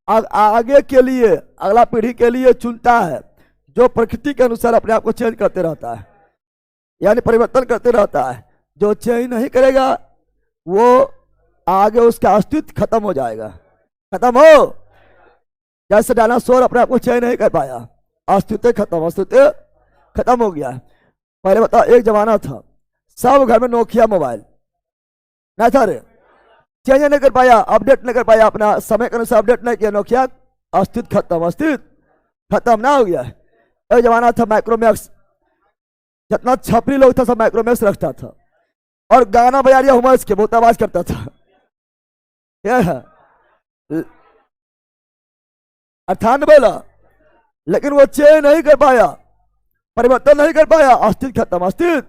Speaker 1: आगे के लिए, अगला पीढ़ी के लिए चुनता है जो प्रकृति के अनुसार अपने आप को चेंज करते रहता है, यानी परिवर्तन करते रहता है। जो चेंज नहीं करेगा वो आगे उसका अस्तित्व खत्म हो जाएगा, खत्म हो। जैसे डायनासोर अपने आप को चेंज नहीं कर पाया, अस्तित्व खत्म, अस्तित्व खत्म हो गया। पहले बताओ, एक जमाना था सब घर में नोकिया मोबाइल नहीं था रे, चेंज नहीं कर पाया, अपडेट नहीं कर पाया, अपना समय के अनुसार अपडेट नहीं किया, नोकिया अस्तित्व खत्म, अस्तित्व खत्म ना हो गया। एक जमाना था माइक्रोमैक्स, जितना छपरी लोग था सब माइक्रोमैक्स रखता था, और गाना बजा दिया हुमस के, बहुत आवाज करता था। यह 98 लेकिन वो चेंज नहीं कर पाया, परिवर्तन नहीं कर पाया, अस्तित्व खत्म, अस्तित्व।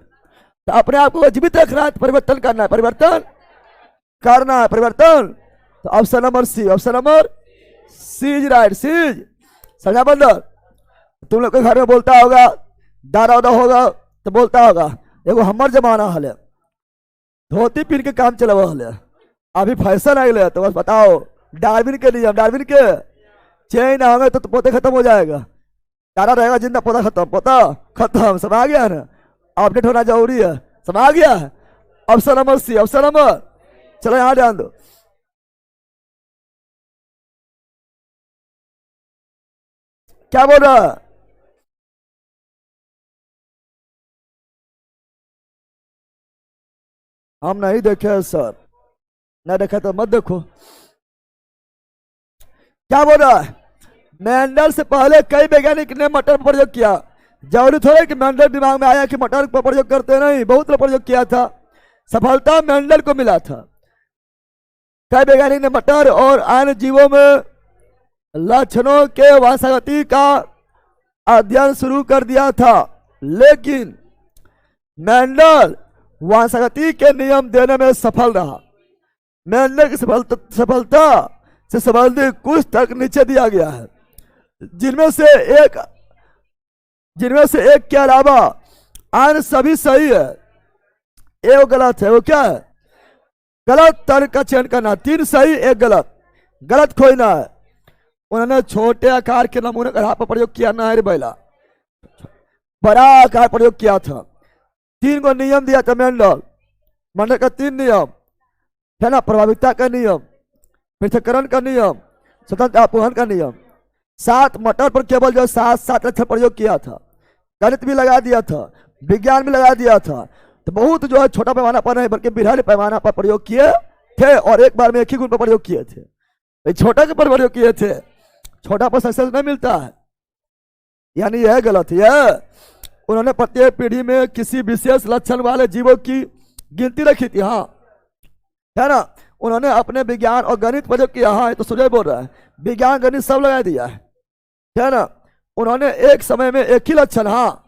Speaker 1: तो अपने आप को जीवित रखना है तो परिवर्तन करना है, परिवर्तन करना है, परिवर्तन। तो option number C, option number C's right C's. समझा बंदर? तुम लोग के घर में बोलता होगा, दादा उदा होगा तो बोलता होगा एगो हमर जमाना हले धोती पहन के काम चलावा हले, अभी फैशन आ गया तो बस बताओ डार्विन के नियम, डार्विन के चेंज ना होगा तो पौधे खत्म हो जाएगा, दादा रहेगा जिंदा पौधा खत्म, पौधा खत्म। सब आ गया ना, अपडेट होना जरूरी है। सब आ गया है। Option number C, option number, चलो यहां ध्यान दो। क्या बोल रहा है? हम नहीं देखे सर, नहीं देखा तो मत देखो। क्या बोल रहा है? मेंडल से पहले कई वैज्ञानिक ने मटर पर प्रयोग किया। जरूरी थोड़ा कि मेंडल दिमाग में आया कि मटर पर प्रयोग करते, नहीं, बहुत लोग प्रयोग किया था। सफलता मेंडल को मिला था। कई वैज्ञानिक ने मटर और अन्य जीवों में लक्षणों के वंशागति का अध्ययन शुरू कर दिया था, लेकिन मेंडल वंशागति के नियम देने में सफल रहा। मेंडल की सफलता से संबंधित कुछ तर्क नीचे दिया गया है, जिनमें से एक के अलावा अन्य सभी सही है, एक गलत है। वो क्या है? गलत तर्क का चयन करना, 3 सही 1 गलत, गलत खोजना है। उन्होंने छोटे आकार के नमूने का पर प्रयोग किया ना है बैला, बड़ा आकार प्रयोग किया था। 3 को नियम दिया था मेंडल का 3 नियम है ना, प्रभाविता का नियम, पृथक्करण का नियम, स्वतंत्र अपहरण का नियम। 7 मटर पर केवल जो 7 अक्षर प्रयोग किया था, गणित भी लगा दिया था, विज्ञान भी लगा दिया था। तो बहुत जो है छोटा पैमाना पर नहीं बल्कि बृहद पैमाना पर प्रयोग किए थे, और एक बार में एक ही गुण पर प्रयोग किए थे। छोटा के पर प्रयोग किए थे, छोटा पर सक्सेस नहीं मिलता है, यानी यह गलत है। उन्होंने प्रत्येक पीढ़ी में किसी विशेष लक्षण वाले जीवों की गिनती रखी थी, हाँ है ना। उन्होंने अपने विज्ञान और गणित प्रयोग किया, हाँ तो सुजय बोल रहा है, विज्ञान गणित सब लगा दिया है ना। उन्होंने एक समय में एक ही लक्षण, हाँ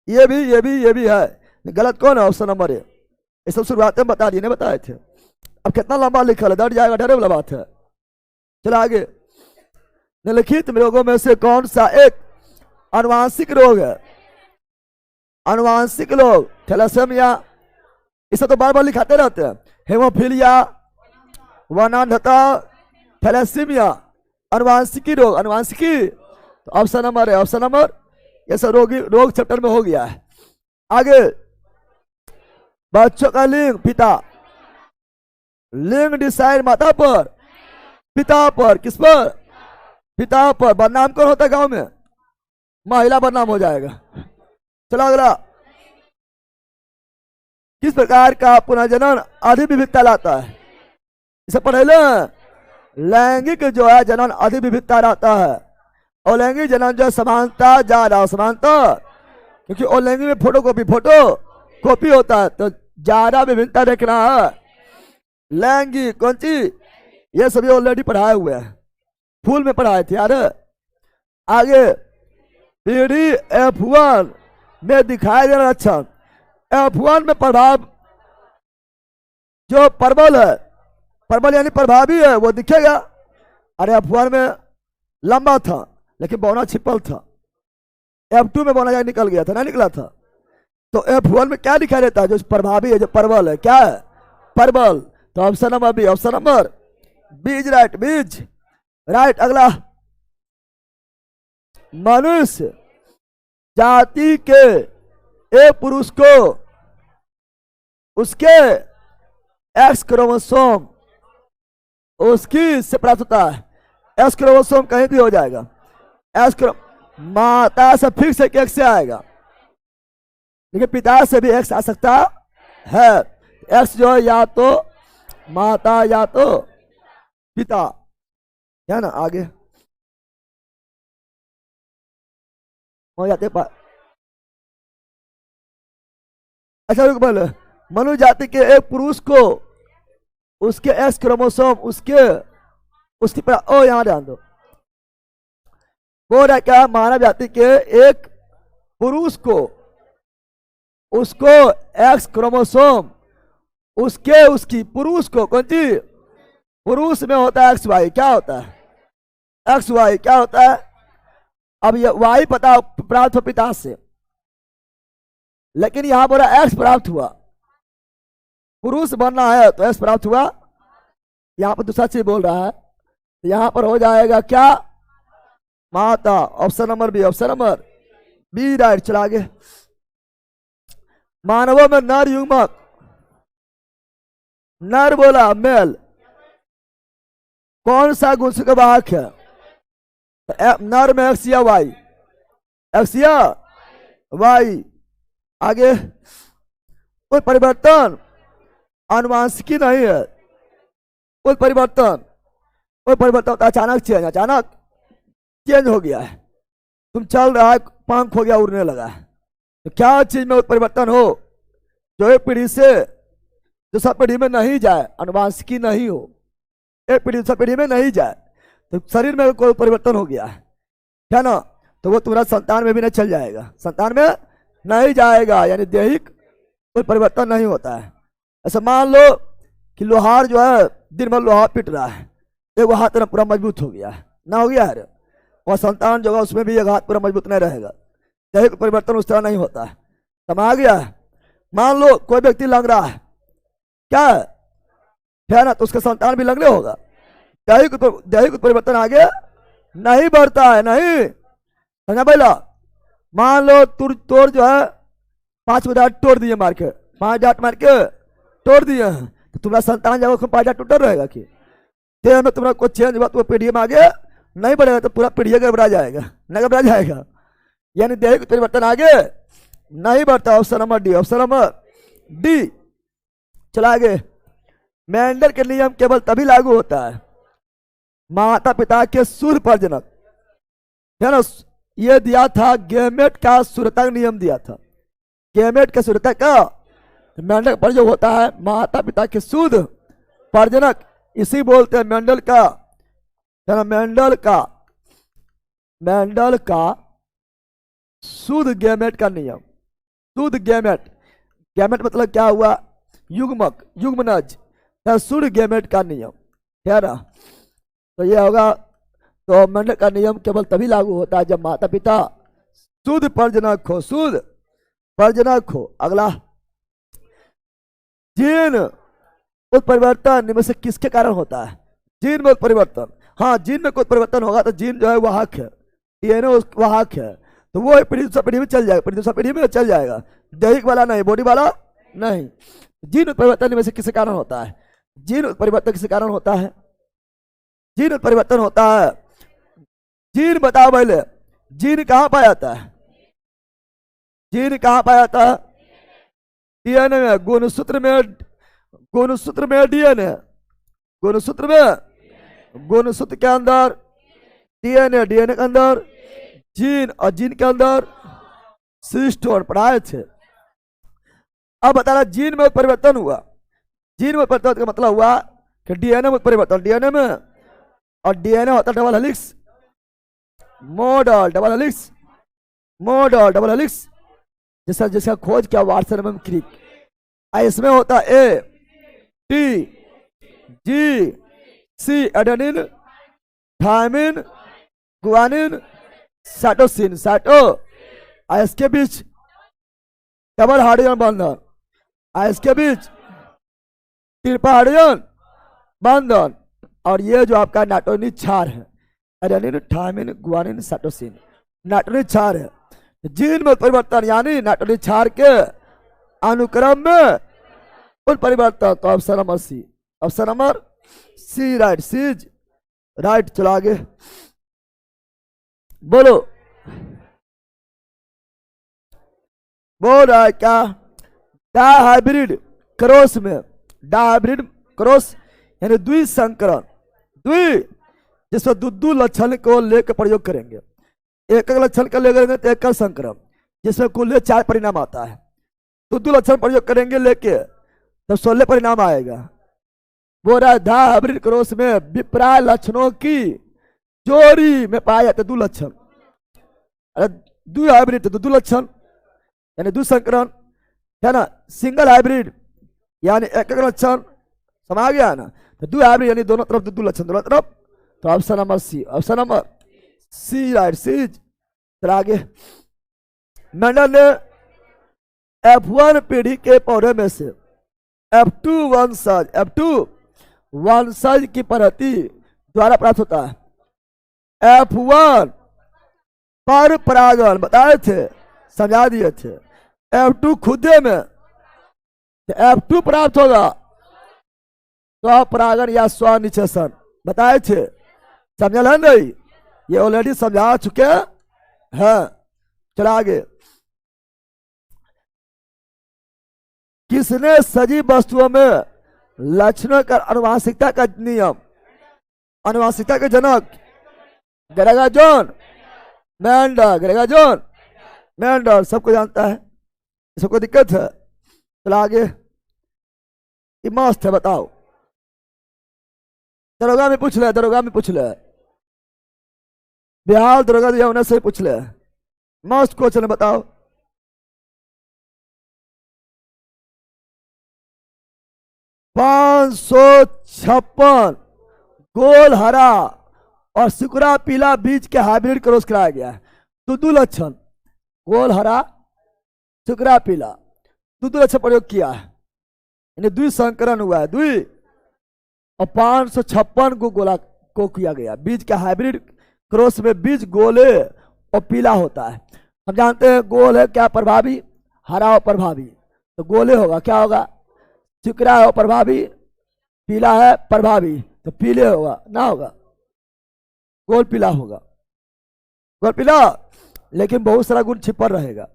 Speaker 1: ये भी है। गलत कौन है? ऑप्शन नंबर ए। ये सब शुरुआत में बता दिए, नहीं बताए थे। अब कितना लंबा लिखा है, डर जाएगा, डरे वाला बात है। चलो आगे। निम्नलिखित रोगों में से कौन सा एक आनुवांशिक रोग है? आनुवांशिक रोग, थैलेसेमिया, इसे तो बार बार लिखाते रहते हैं। हेमोफीलिया, वनांधता, थैलेसीमिया, आनुवांशिकी रोग, आनुवांशिकी। तो ऑप्शन नंबर है, ऑप्शन नंबर। ये सब रोग चैप्टर में हो गया है। आगे, बच्चों का लिंग, पिता। लिंग डिसाइड माता पर, पिता पर। किस पर? पिता पर। बदनाम कौन होता है गांव में? महिला बदनाम हो जाएगा। चलो अगला। किस प्रकार का पुनर्जनन अधिविविधता लाता है? इसे पढ़े ले। लैंगिक जो है जनन अधिविविधता लाता है, और लैंगिक जनन जो समानता ज्यादा, समानता, क्योंकि ओलैंगिक में फोटो कॉपी होता है, तो ज्यादा विभिन्नता देखना है। लैंगिक कौन सी? ये सभी ऑलरेडी पढ़ाए हुए हैं, फूल में पढ़ाए थे यार। आगे, पीढ़ी F1 में दिखाई दे रहा लक्षण। F1 में प्रभाव जो प्रबल है, प्रबल यानी प्रभावी है, वो दिखेगा। अरे F1 में लंबा था लेकिन बौना छिपल था, F2 में बौना जाकर निकल गया था, ना निकला था। तो F1 में क्या दिखाई देता है? जो प्रभावी है, जो प्रबल है, क्या है? प्रबल। तो option number B, option number B's right, B's right. अगला, मनुष्य जाति के एक पुरुष को उसके एक्स क्रोमोसोम उसकी से प्राप्त होता है। एक्स क्रोमोसोम कहीं भी हो जाएगा, माता से फिक्स है कि एक्स से आएगा, लेकिन पिता से भी एक्स आ सकता है। एक्स जो है या तो माता या तो पिता, है ना। आगे हो जाते पास। अच्छा रुक, बोले मनुष्य जाति के एक पुरुष को उसके एक्स क्रोमोसोम उसकी ओ यहां ध्यान दो। बोल रहा क्या? मानव जाति के एक पुरुष को उसको एक्स क्रोमोसोम उसकी पुरुष को, कौन सी? पुरुष में होता है एक्स वाई, क्या होता है? एक्स वाई क्या होता है? अब ये वाई पता प्राप्त हो पिता से, लेकिन यहां पर एक्स प्राप्त हुआ, पुरुष बनना है तो एक्स प्राप्त हुआ। यहां पर दूसरा चीज बोल रहा है, यहां पर हो जाएगा क्या? माता। Option number B, option number B right. चला आगे। मानवों में नर युग्मक, नर बोला मेल, कौन सा गुण के वाहक है? नर में एक्स या वाई? एक्स या वाई। आगे। कोई परिवर्तन आनुवांशिकी नहीं है, कोई परिवर्तन होता अचानक चेंज, अचानक चेंज हो गया है, तुम चल रहा है पंख हो गया, उड़ने लगा है, तो क्या चीज में परिवर्तन हो जो एक पीढ़ी से दूसरा पीढ़ी में नहीं जाए, आनुवांशिकी नहीं हो, एक पीढ़ी दूसरा पीढ़ी में नहीं जाए, तो शरीर में कोई परिवर्तन हो गया है ना, तो वो तुम्हारा संतान में भी नहीं चल जाएगा, संतान में नहीं जाएगा, यानी दैहिक कोई परिवर्तन नहीं होता है। ऐसा मान लो कि लोहार जो है दिन भर लोहा पीट रहा है, एक वो हाथ पूरा मजबूत हो गया है, ना हो गया है, और संतान जो है उसमें भी एक हाथ पूरा मजबूत नहीं रहेगा, दैहिक परिवर्तन उस तरह नहीं होता है। समझ आ गया है? मान लो कोई व्यक्ति लंग रहा है, क्या है ना, तो उसका संतान भी लंगड़े होगा, दैहिक परिवर्तन आगे नहीं बढ़ता है, नहीं समझा पहला। मान लो तोड़ जो है 5 डाट तोड़ दिए मार के, 5 डाट मार के तोड़ दिए हैं, तो तुम्हारा संतान जब 5 डाट टूटा रहेगा कि देह में तुम्हारा कुछ चेंज हुआ तो पीढ़ी में आगे नहीं बढ़ेगा, तो पूरा पीढ़ी घबरा जाएगा, नहीं घबरा जाएगा, यानी दैहिक परिवर्तन आगे नहीं बढ़ता। Option number D, option number D. चला आगे। मेंडल के नियम केवल तभी लागू होता है माता पिता के सूर्य प्रजनक, है ना, ये दिया था गैमेट का सूर्यता नियम दिया था, गैमेट के सूर्यता का मेंडल पर जो होता है माता पिता के शुद्ध प्रजनक, इसी बोलते हैं मेंडल का, है ना, मेंडल का शुद्ध गैमेट का नियम, शुद्ध गैमेट, गैमेट मतलब क्या हुआ? युग्मक, युग्मनज, शुद्ध गैमेट का नियम, है ना, तो ये होगा। तो मेंडल का नियम केवल तभी लागू होता है जब माता पिता शुद्ध प्रजनक हो, शुद्ध प्रजनक हो। अगला, जीन उत्परिवर्तन इनमें से किसके कारण होता है? जीन में उत्परिवर्तन, हाँ जीन में कोई परिवर्तन होगा तो जीन जो है वाहक है, डीएनए वाहक है, तो वो पीढ़ी दूसरा पीढ़ी में चल जाएगा, पीढ़ी दूसरा पीढ़ी में चल जाएगा, दैहिक वाला नहीं, बॉडी वाला नहीं। जीन उत्परिवर्तन में से किसके कारण होता है? जीन उत्परिवर्तन किसके कारण होता है? जीन उत्परिवर्तन होता है, जीन बताओ पहले, जीन कहाँ पाया जाता है? जीन कहाँ पाया जाता है? डीएनए में, गुणसूत्र में, गुणसूत्र में डीएनए, गुणसूत्र में, गुणसूत्र के अंदर डीएनए, डीएनए के अंदर जीन, और जीन के अंदर सिस्टोन पढ़ाए थे। अब बता रहा जीन में परिवर्तन हुआ, जीन में परिवर्तन का मतलब हुआ कि डीएनए में परिवर्तन, डीएनए में, और डीएनए होता है double helix, model double helix, model double helix, जिसका जिसका खोज किया वाटसन एवं क्रिक। इसमें होता A T G C, adenine, thymine, guanine, cytosine, cyto, इसके बीच डबल हाइड्रोजन बंधन, इसके बीच ट्रिपल हाइड्रोजन बंधन, और ये जो आपका नाइट्रोजन क्षार है, adenine, thymine, guanine, cytosine, nitrogen क्षार है। जीन में परिवर्तन यानी नाइट्रोजन क्षार के अनुक्रम में उन परिवर्तन, तो option number C, option number C right, C's right. चलो आगे बोलो, बोल रहा है क्या? डायहाइब्रिड क्रॉस में, डायहाइब्रिड क्रॉस यानी द्विसंकरण, द्वि जिसमें दो लक्षण को लेकर प्रयोग करेंगे, एक लक्षण का लेकर तो एक संक्रम, जिसमें कुल 4 परिणाम आता है, दो लक्षण प्रयोग करेंगे लेके तो 16 परिणाम आएगा। वो रहा हाइब्रिड क्रॉस में विपरीत लक्षणों की जोड़ी में पाए जाते 2 लक्षण, अरे 2 हाइब्रिड तो 2 लक्षण यानी 2 संकरण, है ना। सिंगल हाइब्रिड यानी एक लक्षण, समझ गया ना, तो 2 हाइब्रिड यानी दोनों तरफ 2 लक्षण, दोनों तरफ तो option number C, option number C right, C. चल आगे। मेंडल ने F1 पीढ़ी के पौधे में से F2 वंशज की पद्धति द्वारा प्राप्त होता है। F1 पर परागण बताए थे, समझा दिए थे। F2 खुदे में, तो F2 प्राप्त होगा स्वपरागण या स्वनिषेचन, बताए थे, समझल है नहीं? ये ऑलरेडी समझा चुके हैं। चला आगे। किसने सजीव वस्तुओं में लक्षणों का आनुवंशिकता का नियम, आनुवंशिकता के जनक Gregor John Mendel, Gregor John Mendel सबको जानता है, सबको दिक्कत है। चला आगे। ये मस्त है, बताओ। दरोगा में पूछ ले, दरोगा में पूछ ले, बिहार दरोगा दिया उन्हें से पूछ ले, मस्त क्वेश्चन बताओ। पांच सौ 56 गोल हरा और सिकुड़ा पीला बीज के हाइब्रिड क्रॉस कराया गया है। दो लक्षण, गोल हरा सिकुड़ा पीला, दो लक्षण प्रयोग किया है, यानी द्विसंकरण हुआ है, द्वि और 556 को गोला को किया गया। बीज के हाइब्रिड क्रॉस में बीज गोले और पीला होता है। हम जानते हैं गोल है क्या प्रभावी, हरा और प्रभावी, तो गोले होगा क्या होगा, सिकुड़ा है और प्रभावी, पीला है प्रभावी, तो पीले होगा ना, होगा गोल पीला होगा, गोल पीला, लेकिन बहुत सारा गुण छिपा रहेगा।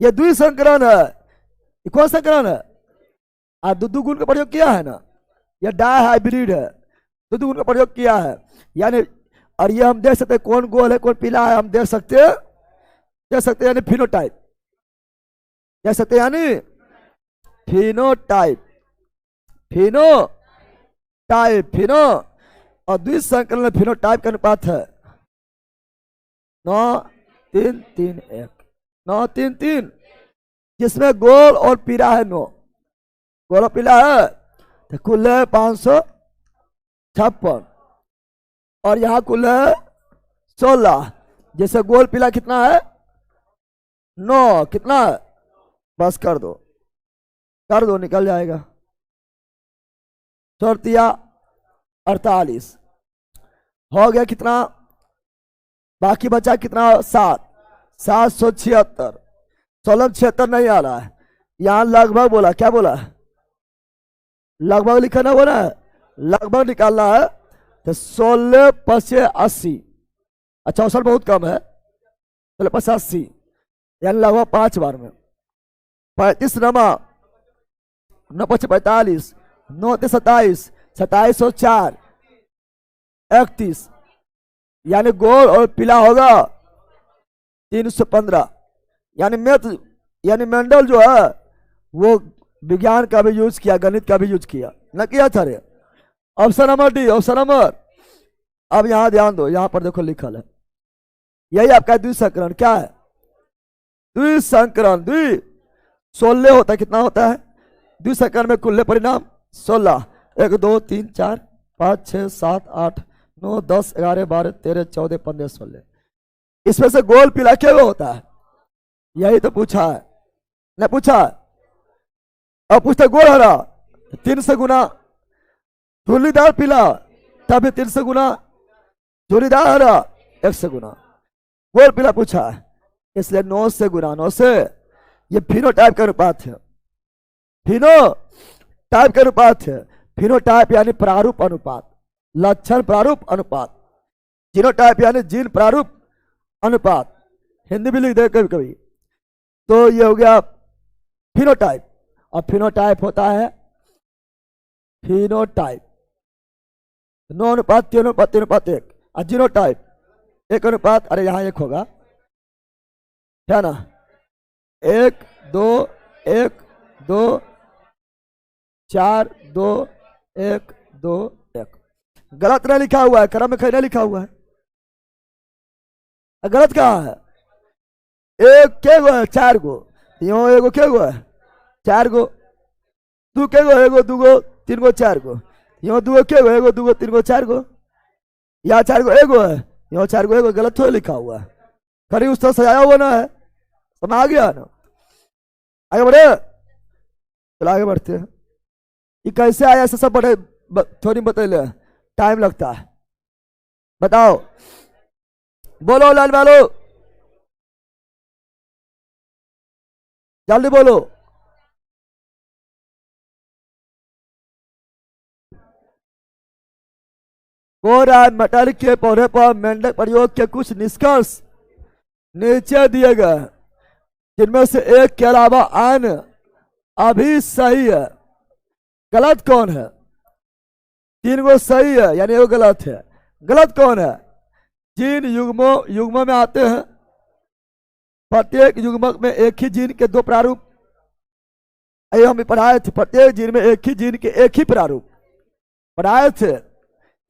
Speaker 1: ये द्विसंकरण है। ये कौन संकरण है? दो गुण का प्रयोग किया है ना, यह डाई हाइब्रिड है, दो गुण का प्रयोग किया है, यानी और ये हम देख सकते हैं कौन गोल है कौन पीला है, हम देख सकते हैं, यानी फिनोटाइप देख सकते हैं, यानी फिनोटाइप, फिनो और द्विसंकरण में फिनोटाइप का अनुपात है 9:3:1, 9:3:3, जिसमें गोल और पीला है 9, गोल और पीला है, तो कुल है 556 और यहाँ कुल है 16, जैसे गोल पीला कितना है 9, कितना है, बस कर दो निकल जाएगा। 48 हो गया, कितना बाकी बचा, कितना 776, 76 नहीं आ रहा है, यहां लगभग बोला, क्या बोला, लगभग लिखा ना, बोला है लगभग निकालना है, तो 16 × 80, अच्छा 60 बहुत कम है, 16 × 80 यानी लगभग 5 बार में। 35 नमा 9 × 45, 9 × 27, 27 और 4 31, यानी गोल और पीला होगा 315, यानी मेंडल जो है वो विज्ञान का भी यूज किया, गणित का भी यूज किया, न किया था रे। Option number D, option number, अब यहां ध्यान दो, यहां पर देखो लिखल है, यही आपका द्विसंकरण क्या है, द्विसंकरण, 16 होता है, कितना होता है द्विसंकरण में कुल परिणाम 16, 1 2 3 4 5 6 7 8 9 10 11 12 13 14 15 16, इसमें से गोल पीला क्या होता है, यही तो पूछा है, न पूछा, अब पूछता गोल हरा 3 से गुना, झुर्रीदार पीला तभी 3 से गुना, झुर्रीदार हरा 1 से गुना, गोल पीला पूछा है इसलिए 9 से गुना, 9 से, ये फिनोटाइप का अनुपात है, फिनोटाइप का अनुपात है, फिनोटाइप यानी प्रारूप अनुपात, लक्षण प्रारूप अनुपात, जीनोटाइप यानी जीन प्रारूप अनुपात, हिंदी भी लिख दे कभी कभी, तो ये हो गया फिनोटाइप, और फिनोटाइप होता है फिनोटाइप 9:3:1, और जीनोटाइप 1:, अरे यहाँ 1 होगा, क्या ना, 1 2 1 2 4 2 1 2 1, गलत नहीं लिखा हुआ है, क्रम में नहीं लिखा हुआ है, गलत कहाँ है, 1 के गो है 4 गो, यो एगो के गो है 4 गो, 2 के गो 1 2 3 4 गो, यो 2 के गो 1 2 3 4 गो, यहाँ 4 को एगो है, यहाँ 4 को एगो, गलत थोड़ा लिखा हुआ है, खरी उस तरह सजाया हुआ ना है, समझ आ गया ना। आगे बढ़े, चलो आगे बढ़ते हैं। ये कैसे आया ऐसे सब बड़े थोड़ी बतैले, टाइम लगता है, बताओ, बोलो लाल वालो, जल्दी बोलो। कोरा मटर के पौधे पर मेंढक प्रयोग के कुछ निष्कर्ष नीचे दिए गए, जिनमें से एक के अलावा अन्य अभी सही है, गलत कौन है? 3 को सही है यानी वो गलत है, गलत कौन है? जीन युग्मों में आते हैं, प्रत्येक युग्मक में एक ही जीन के 2 प्रारूप, ये हम पढ़ाए थे, प्रत्येक जीन में एक ही जीन के एक ही प्रारूप पढ़ाए थे,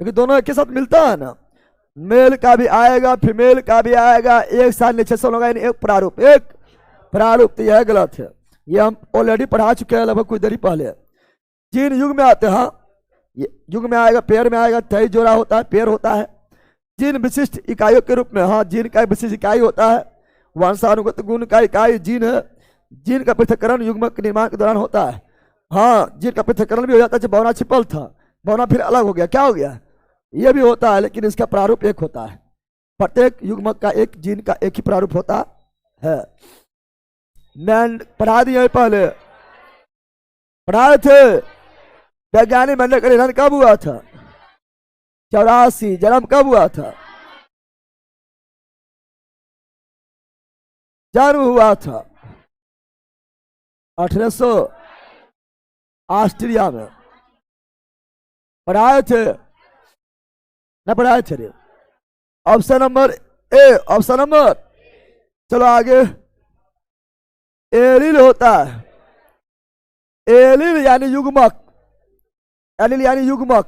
Speaker 1: क्योंकि दोनों एक के साथ मिलता है ना, मेल का भी आएगा फीमेल का भी आएगा, एक साथ नीचे से होगा, एक प्रारूप, तो यह गलत है, ये हम ऑलरेडी पढ़ा चुके हैं लगभग कुछ देरी पहले। जीन युग में आते हैं, युग में आएगा, पेड़ में आएगा, 23 जोड़ा होता है, पेड़ होता है। जीन विशिष्ट इकाइयों के रूप में, हाँ जीन का विशिष्ट इकाई होता है, वंशानुगत गुण का इकाई जीन है। जीन का पृथक्करण युग्मक के निर्माण के दौरान होता है, हाँ जीन का पृथक्करण भी हो जाता है, जब बौना छिपल था, बौना फिर अलग हो गया, क्या हो गया, ये भी होता है, लेकिन इसका प्रारूप एक होता है, प्रत्येक युग्मक का एक जीन का एक ही प्रारूप होता है। मैं पढ़ा दिए पहले, पढ़ाए थे, वैज्ञानिक मेंढक का निधन कब हुआ था? 84। जन्म कब हुआ था? जन्म हुआ था 1800 ऑस्ट्रिया में, पढ़ाए थे न पढ़ाए थे रे? ऑप्शन नंबर ए, ऑप्शन नंबर, चलो आगे। एलिल होता है, एलिल यानी युग्मक, एलिल यानी युग्मक,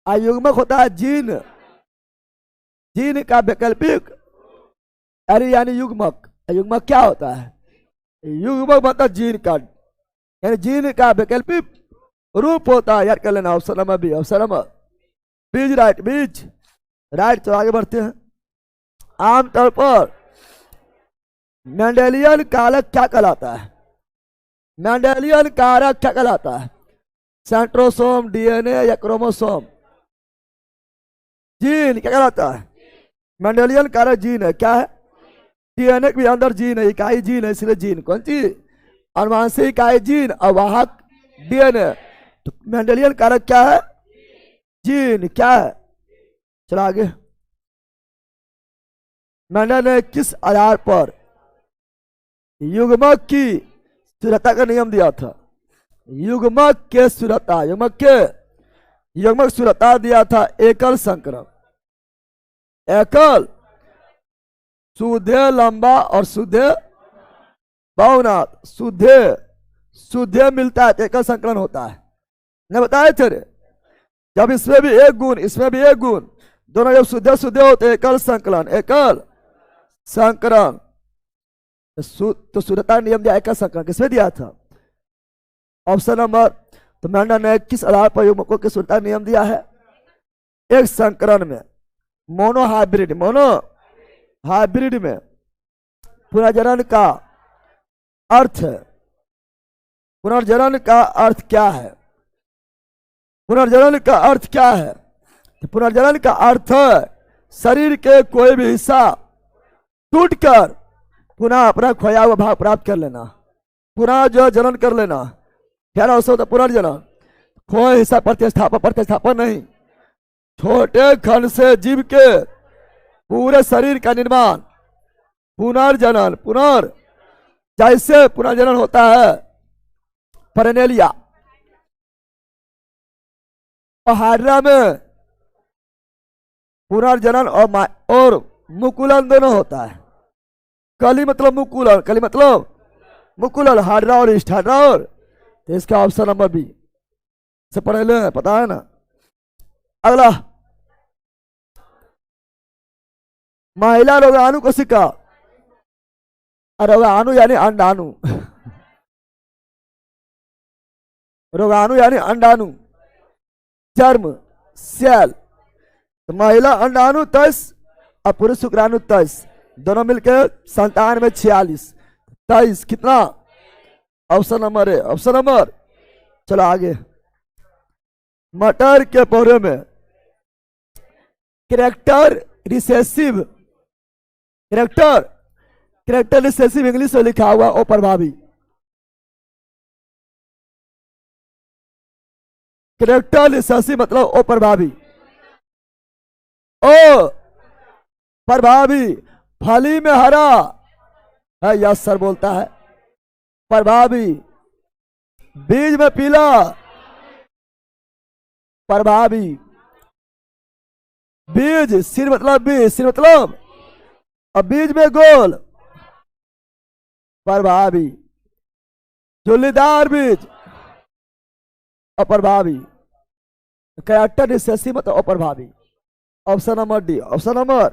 Speaker 1: युग्मक होता है जीन, जीन का वैकल्पिक, एलिल यानी युग्मक, युग्मक क्या होता है? युग्मक मतलब जीन का, यानी जीन का वैकल्पिक रूप होता है, याद कर लेना, option number B, option number B's, right, B's right. तो आगे बढ़ते हैं। आमतौर पर मेंडेलियन कारक क्या कहलाता है? मेंडेलियन कारक क्या कहलाता है? सेंट्रोसोम, डीएनए या क्रोमोसोम? जीन क्या कहलाता है? मेंडेलियन कारक जीन है, क्या है? डीएनए के भी अंदर जीन है, इकाई जीन है, इसलिए जीन कौन सी? अनुवांशिक इकाई जीन, अवाहक डीएनए। तो मेंडेलियन कारक क्या है? जीन, क्या है? चलो आगे। मेंडल ने किस आधार पर युग्मक की स्थिरता का नियम दिया था? युग्मक के स्थिरता, युग्मक स्थिरता दिया था एकल संकरण, एकल सुधे लंबा और सुधे बहुनाथ, सुधे मिलता है, एकल संकलन होता है, ने बताए थे रे। जब इसमें भी एक गुण, इसमें भी एक गुण, दोनों जब सुधे होते एकल संकलन, एकल संकरण, तो शुद्धता नियम दिया एकल संकलन, किसमें दिया था? Option number. तो मेंडल ने किस आधार पर युग्मकों की शुद्धता नियम दिया है? एक संकरण में, मोनो हाइब्रिड में पुनर्जनन का अर्थ है, पुनर्जनन का अर्थ क्या है? पुनर्जनन का अर्थ क्या है? पुनर्जनन का अर्थ है शरीर के कोई भी हिस्सा टूटकर पुनः अपना खोया हुआ भाग प्राप्त कर लेना, पुनः जो जनन कर लेना, क्या ना होता पुनर्जनन। खोए हिस्सा प्रतिस्थापन नहीं, छोटे खंड से जीव के पूरे शरीर का निर्माण, पुनर्जनन, जैसे पुनर्जनन होता है पेरेनिया और हाइड्रा में पुनर्जनन और मुकुलन दोनों होता है। कली मतलब मुकुलन, हाइड्रा और ईस्ट, हाइड्रा और, तो इसका ऑप्शन नंबर बी से पढ़े ले, पता है ना। अगला, महिला रोगाणु कोशिका, रोगाणु यानी अंडाणु, रोगाणु यानी अंडाणु, जर्म सेल। तो तो महिला अंडाणु 23 और पुरुष शुक्राणु 23, दोनों मिलकर संतान में 46, 23 कितना? ऑप्शन नंबर है, ऑप्शन नंबर। चलो आगे। मटर के पौधे में character recessive, character recessive English में लिखा हुआ अप्रभावी। कैरेक्टर रिसेसिव मतलब अप्रभावी। ओ प्रभावी, फली में हरा है, यस सर बोलता है प्रभावी। बीज में पीला प्रभावी। बीज सिर मतलब बीज, सिर मतलब, और बीज में गोल प्रभावी। झुल्लीदार बीज अप्रभावी। कैरेक्टर रिसेसिव मतलब अप्रभावी। Option number D, option number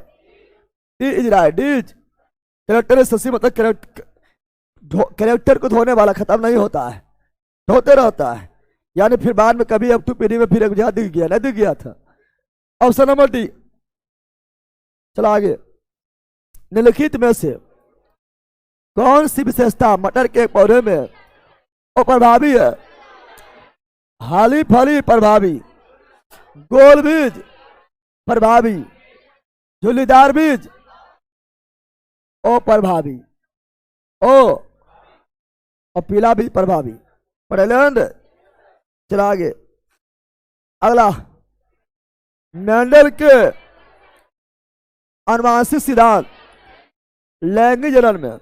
Speaker 1: D is right. D's character recessive मतलब कैरेक्टर को धोने वाला, खत्म नहीं होता है, धोते रहता है, यानी फिर बाद में कभी अब टू पीढ़ी में फिर एक जगह दिख गया, नहीं दिख गया था। Option number D. चलो आगे। निम्नलिखित में से कौन सी विशेषता मटर के पौधे में अप्रभावी है? हाली फली प्रभावी, गोल बीज प्रभावी, झुल्लीदार बीज अप्रभावी, ओ और पीला बीज प्रभावी। पढ़ेलेंद। चला आगे। अगला, मेंडल के अनुवांशिक सिद्धांत लैंगिक जनन में,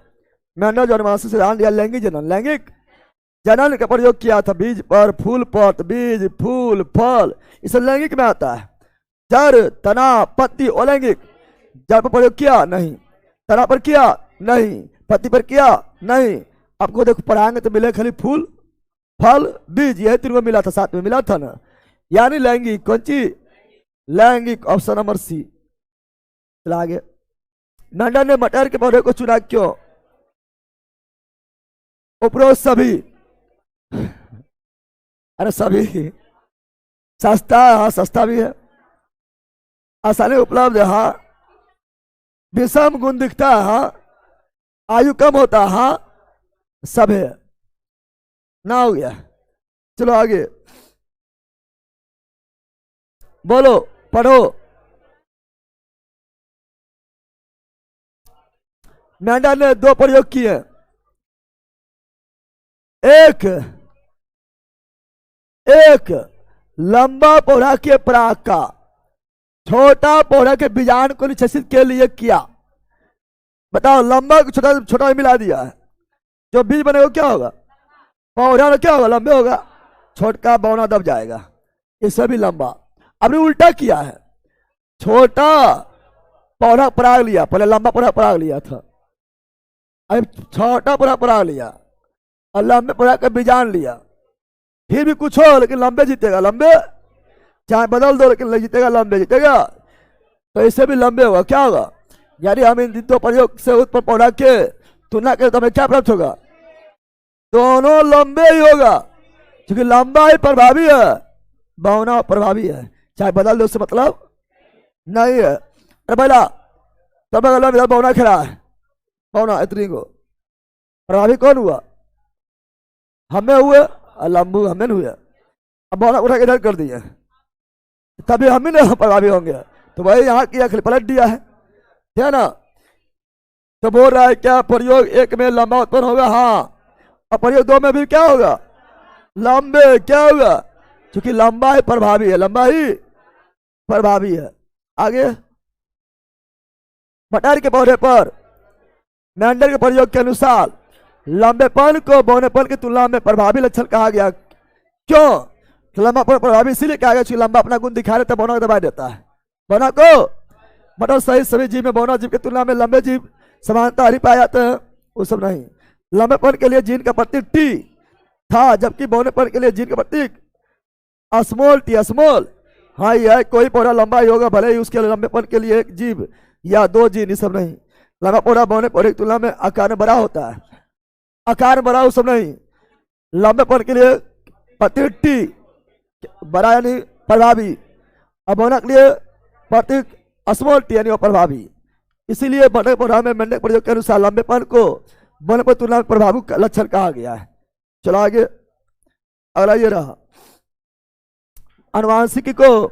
Speaker 1: मेंडल जो अनुवांशिक सिद्धांत या लैंगिक जनन का प्रयोग किया था, बीज पर फूल पत, बीज फूल फल, इसे लैंगिक में आता है। जड़ तना पत्ती अलैंगिक, जड़ पर प्रयोग किया नहीं, तना पर किया नहीं, पत्ती पर किया नहीं। आपको देखो पढ़ाएंगे तो मिले खाली फूल फल बीज, यही तीनों मिला था, साथ में मिला था ना, यानी लैंगिक। कौन चीज? लैंगिक। Option number C. चला आगे। मेंडल ने मटर के पौधे को चुना क्यों? उपरोक्त सभी, अरे सभी सस्ता है, हाँ सस्ता भी है, आसानी उपलब्ध है, हाँ विषम गुण दिखता है, हाँ आयु कम होता है, हाँ सब है ना। हो गया। चलो आगे बोलो, पढ़ो। मेंडल ने दो प्रयोग किए, एक लंबा पौधा के पराग का छोटा पौधा के बीजाणु को निष्कासित के लिए किया। बताओ, लंबा को छोटा छोटा मिला दिया है, जो बीज बनेगा क्या होगा? पौधा क्या होगा? लंबे होगा, छोटा बौना दब जाएगा, इससे भी लंबा। अब उल्टा किया है, छोटा पौधा पराग लिया, पहले लंबा पौधा पराग लिया था, अब छोटा पौधा पराग लिया और लंबे पौधा का बीजान लिया। फिर भी कुछ हो लेकिन लंबे जीतेगा, लंबे चाहे बदल दो लेकिन जीतेगा, लंबे जीतेगा, तो इससे भी लंबे होगा। क्या होगा? यानी हम इन दो प्रयोग से उत्पन्न पौधा के तुलना करें तो हमें क्या प्राप्त होगा? दोनों लंबे ही होगा, क्योंकि लंबा ही प्रभावी है, बौना प्रभावी है, चाहे बदल दो उससे मतलब नहीं है। अरे पहला तब इधर बौना खड़ा है, बौना इतनी को प्रभावी कौन हुआ? हमें हुए और लंबू हमें हुए। अब बौना उठा के इधर कर दिए, तभी हम ही ना प्रभावी होंगे। तो वही यहाँ किया, पलट दिया है ना। तो बोल रहा है क्या प्रयोग एक में लंबा उत्पन्न होगा? हाँ। और प्रयोग दो में भी क्या होगा? लंबे। क्या होगा? क्योंकि लंबा ही प्रभावी है, लंबा ही प्रभावी है। आगे। मटर के पौधे पर मेंडल के प्रयोग के अनुसार लंबेपन को बौनेपन की तुलना में प्रभावी लक्षण कहा गया। क्यों? लंबा प्रभावी इसीलिए कहा गया क्योंकि लंबा अपना गुण दिखा देता है, बौना को दबा देता है। बौना को मटर सहित सभी जीव में बौना जीव की तुलना में लंबे जीव समानता हरी पाए जाते हैं, वो सब नहीं। लंबेपन के लिए जीन का प्रतीक टी था, जबकि बौनेपन के लिए जीन का प्रतीक स्मॉल टी, स्मॉल। हाँ यह कोई पौधा लंबा ही होगा, भले ही उसके लंबेपन के लिए एक जीव या दो जीन, ये सब नहीं। लंबा पौधा बौने पौधे की तुलना में आकार में बड़ा होता है, आकार में बड़ा वो सब नहीं। लंबेपन के लिए प्रतीक टी बड़ा यानी प्रभावी, और बौना के लिए प्रतीक स्मॉल टी यानी अप्रभावी। इसीलिए बड़े प्रोग्राम में मेंढक प्रयोग के अनुसार लंबेपन को बड़े पर तुलना में प्रभावी का लक्षण कहा गया है। चलो आगे, अगला ये रहा, आनुवांशिकी को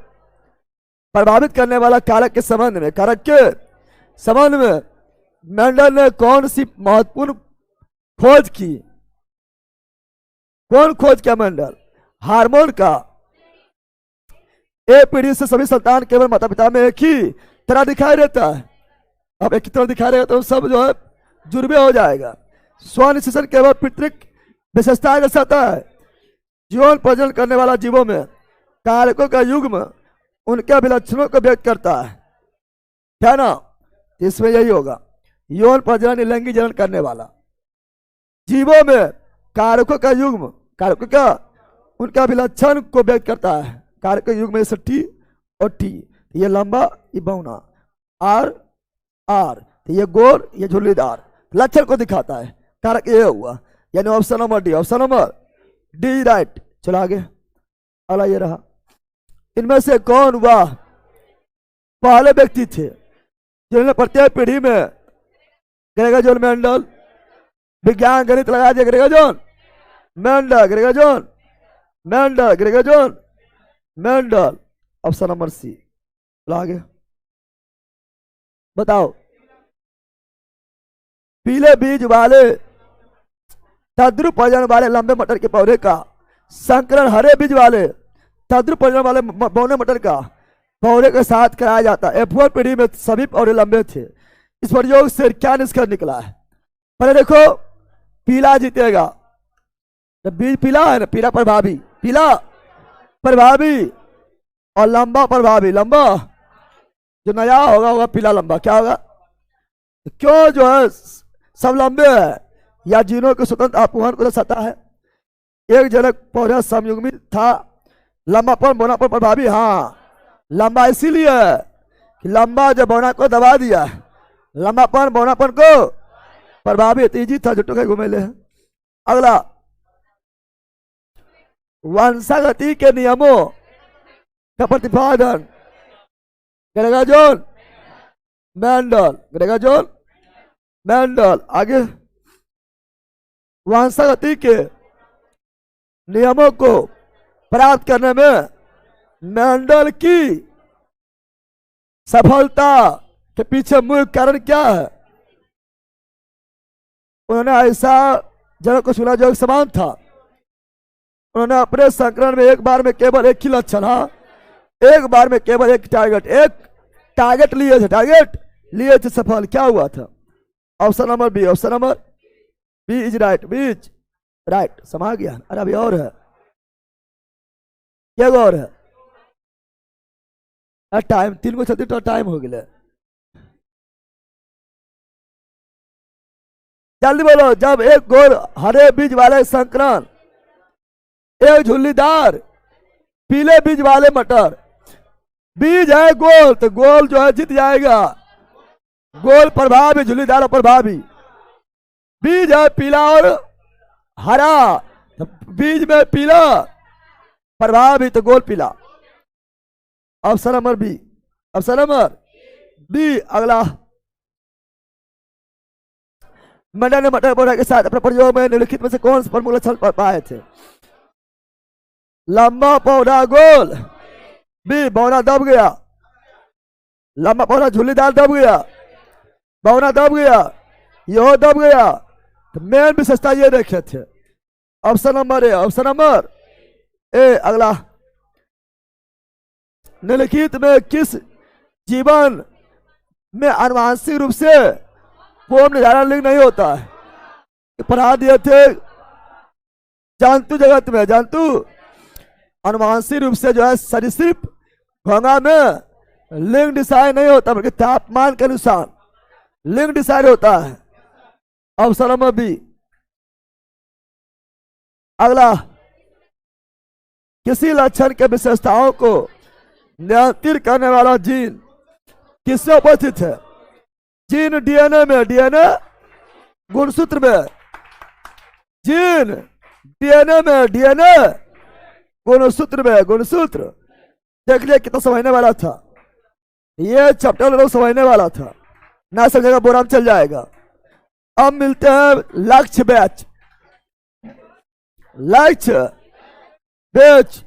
Speaker 1: प्रभावित करने वाला कारक के संबंध में, कारक के संबंध में मेंडल ने कौन सी महत्वपूर्ण खोज की? कौन खोज किया मेंडल? हार्मोन का। एक पीढ़ी से सभी संतान केवल माता पिता में एक ही तरह दिखाई देता है। अब एक ही तरह दिखाई देगा तो सब जो है जुर्बे हो जाएगा। स्वनिश्चेषण केवल पितृक विशेषताएं दर्शाता है। जीवन प्रजनन करने वाला जीवों में कारकों का युग्म उनके अभिलक्षणों को व्यक्त करता है ना? इसमें यही होगा, यौन प्रजनन लैंगिक जनन करने वाला जीवों में कारकों का युग्म, कारकों का उनका अभिलक्षण को व्यक्त करता है। कारक युग्म में से टी और टी, ये लंबा ये बौना, आर आर, ये गोल ये झुर्रीदार, लक्षण को दिखाता है। कारक ये हुआ, यानी option number D, option number D right. चलो आगे, अगला ये रहा, इनमें से कौन वह पहले व्यक्ति थे जिन्होंने प्रत्येक पीढ़ी में ग्रेगर जॉन मेंडल, विज्ञान गणित लगा दिया, Gregor John Mendel, Gregor John Mendel, Gregor John Mendel, option number C. आगे बताओ, पीले बीज वाले तद्रुप प्रजनन वाले लंबे मटर के पौधे का संकरण हरे बीज वाले तद्रुप प्रजनन वाले बौने मटर का पौधे के साथ कराया जाता है। F1 पीढ़ी में सभी पौधे लंबे थे। इस प्रयोग से क्या निष्कर्ष निकला है? पहले देखो, पीला जीतेगा, बीज पीला है ना, पीला प्रभावी, पीला प्रभावी और लंबा प्रभावी। लंबा जो नया होगा होगा पीला लंबा, क्या होगा? क्यों जो है सब लंबे है, या जीनों के स्वतंत्र अपहरण को दर्शाता है। एक जनक पौधा समयुग्मित था, लंबापन बोनापन प्रभावी। हाँ, लंबा इसीलिए है कि लंबा जब बौना को दबा दिया, लंबापन बौनापन को प्रभावी, तेजी था जुटो के घुमेले। अगला, वंशागति के नियमों का प्रतिपादन Gregor John Mendel, Gregor John Mendel. आगे, वंशागति के नियमों को प्राप्त करने में मेंडल की सफलता के पीछे मुख्य कारण क्या है? उन्होंने ऐसा जनक को चुना जो एक समान था। उन्होंने अपने संकलन में एक बार में केवल एक ही लक्षण, हाँ, एक बार में केवल एक टारगेट लिए थे, टारगेट लिए थे। सफल क्या हुआ था? Option number B, option number B is right, B is right. समा गया। अरे अभी और है, क्या और है? टाइम 3 को 36 टाइम हो गया, जल्दी बोलो। जब एक गोल हरे बीज वाले संकरण, एक झुल्लीदार पीले बीज वाले मटर, बीज है गोल तो गोल जो है जीत जाएगा। गोल प्रभावी, झुल्लीदार और प्रभावी। बीज है पीला और हरा, तो बीज में पीला प्रभावी तो गोल पीला। Option number B, option number B. अगला, मेंडल ने मटर पौधा के साथ अपने प्रयोग में निम्नलिखित में से कौन से प्रमुख लक्षण पाए थे? लंबा पौधा गोल, बी बौना दब गया, लंबा पौधा झुल्लीदार दब गया, बौना दब गया, यह दब गया। तो मेन विशेषता ये देखे थे। ऑप्शन नंबर ए, ऑप्शन नंबर ए। अगला, निम्नलिखित में किस जीवन में आनुवांशिक रूप से पूर्ण निर्धारण लिंग नहीं होता है? पढ़ा दिए थे जंतु जगत में, जंतु आनुवांशिक रूप से जो है सरीसृप घोंघा में लिंग डिसाइड नहीं होता, बल्कि तापमान के अनुसार लिंग डिसाइड होता है। Option number B. अगला, किसी लक्षण के विशेषताओं को नियंत्रित करने वाला जीन किसमें उपस्थित है? जीन डीएनए में, डीएनए गुणसूत्र में, जीन डीएनए में, डीएनए गुणसूत्र में, गुणसूत्र। देख लिया कितना समझने वाला था। ये चैप्टर लोग समझने वाला था, ना समझेगा बोराम चल जाएगा। अब मिलते हैं लक्ष्य बैच। लक्ष्य बैच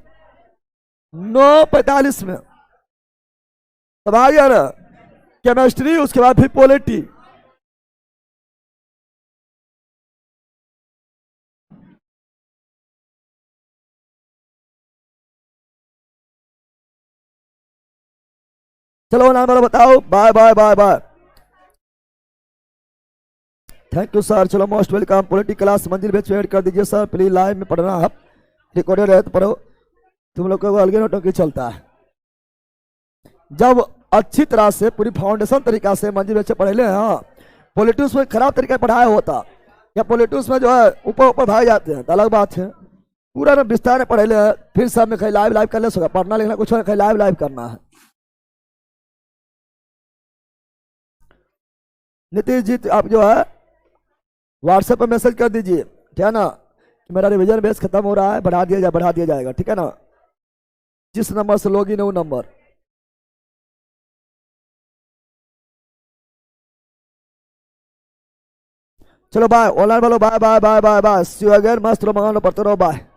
Speaker 1: 9:45 में। तब आ गया ना केमिस्ट्री, उसके बाद फिर पॉलिटी। चलो नाम वाला बताओ। Bye bye bye bye. Thank you sir. चलो most welcome. Polity class Manzil batch add कर दीजिए सर प्लीज। लाइव में पढ़ना, आप रिकॉर्डेड है तो पढ़ो। तुम लोग को अलग नोटों चलता है। जब अच्छी तरह से पूरी फाउंडेशन तरीका से मंजिल बैच पढ़े ले। हाँ, पॉलिटिक्स में खराब तरीका पढ़ाया होता या पॉलिटिक्स में जो है ऊपर ऊपर भाग जाते हैं तो अलग बात है। पूरा ना विस्तार में पढ़े ले, फिर सब में कहीं लाइव लाइव कर ले सका। पढ़ना लिखना कुछ कहीं लाइव लाइव करना है। नीतीश जी आप जो है व्हाट्सएप पर मैसेज कर दीजिए, ठीक है ना, कि मेरा रिवीजन बेस खत्म हो रहा है, बढ़ा दिया जाएगा, ठीक है ना। जिस नंबर से लॉगिन है वो नंबर। चलो बाय ऑनलाइन वालों, bye bye bye bye bye. See you again. मस्त रहो, मंगा लो, पढ़ते रहो, बाय।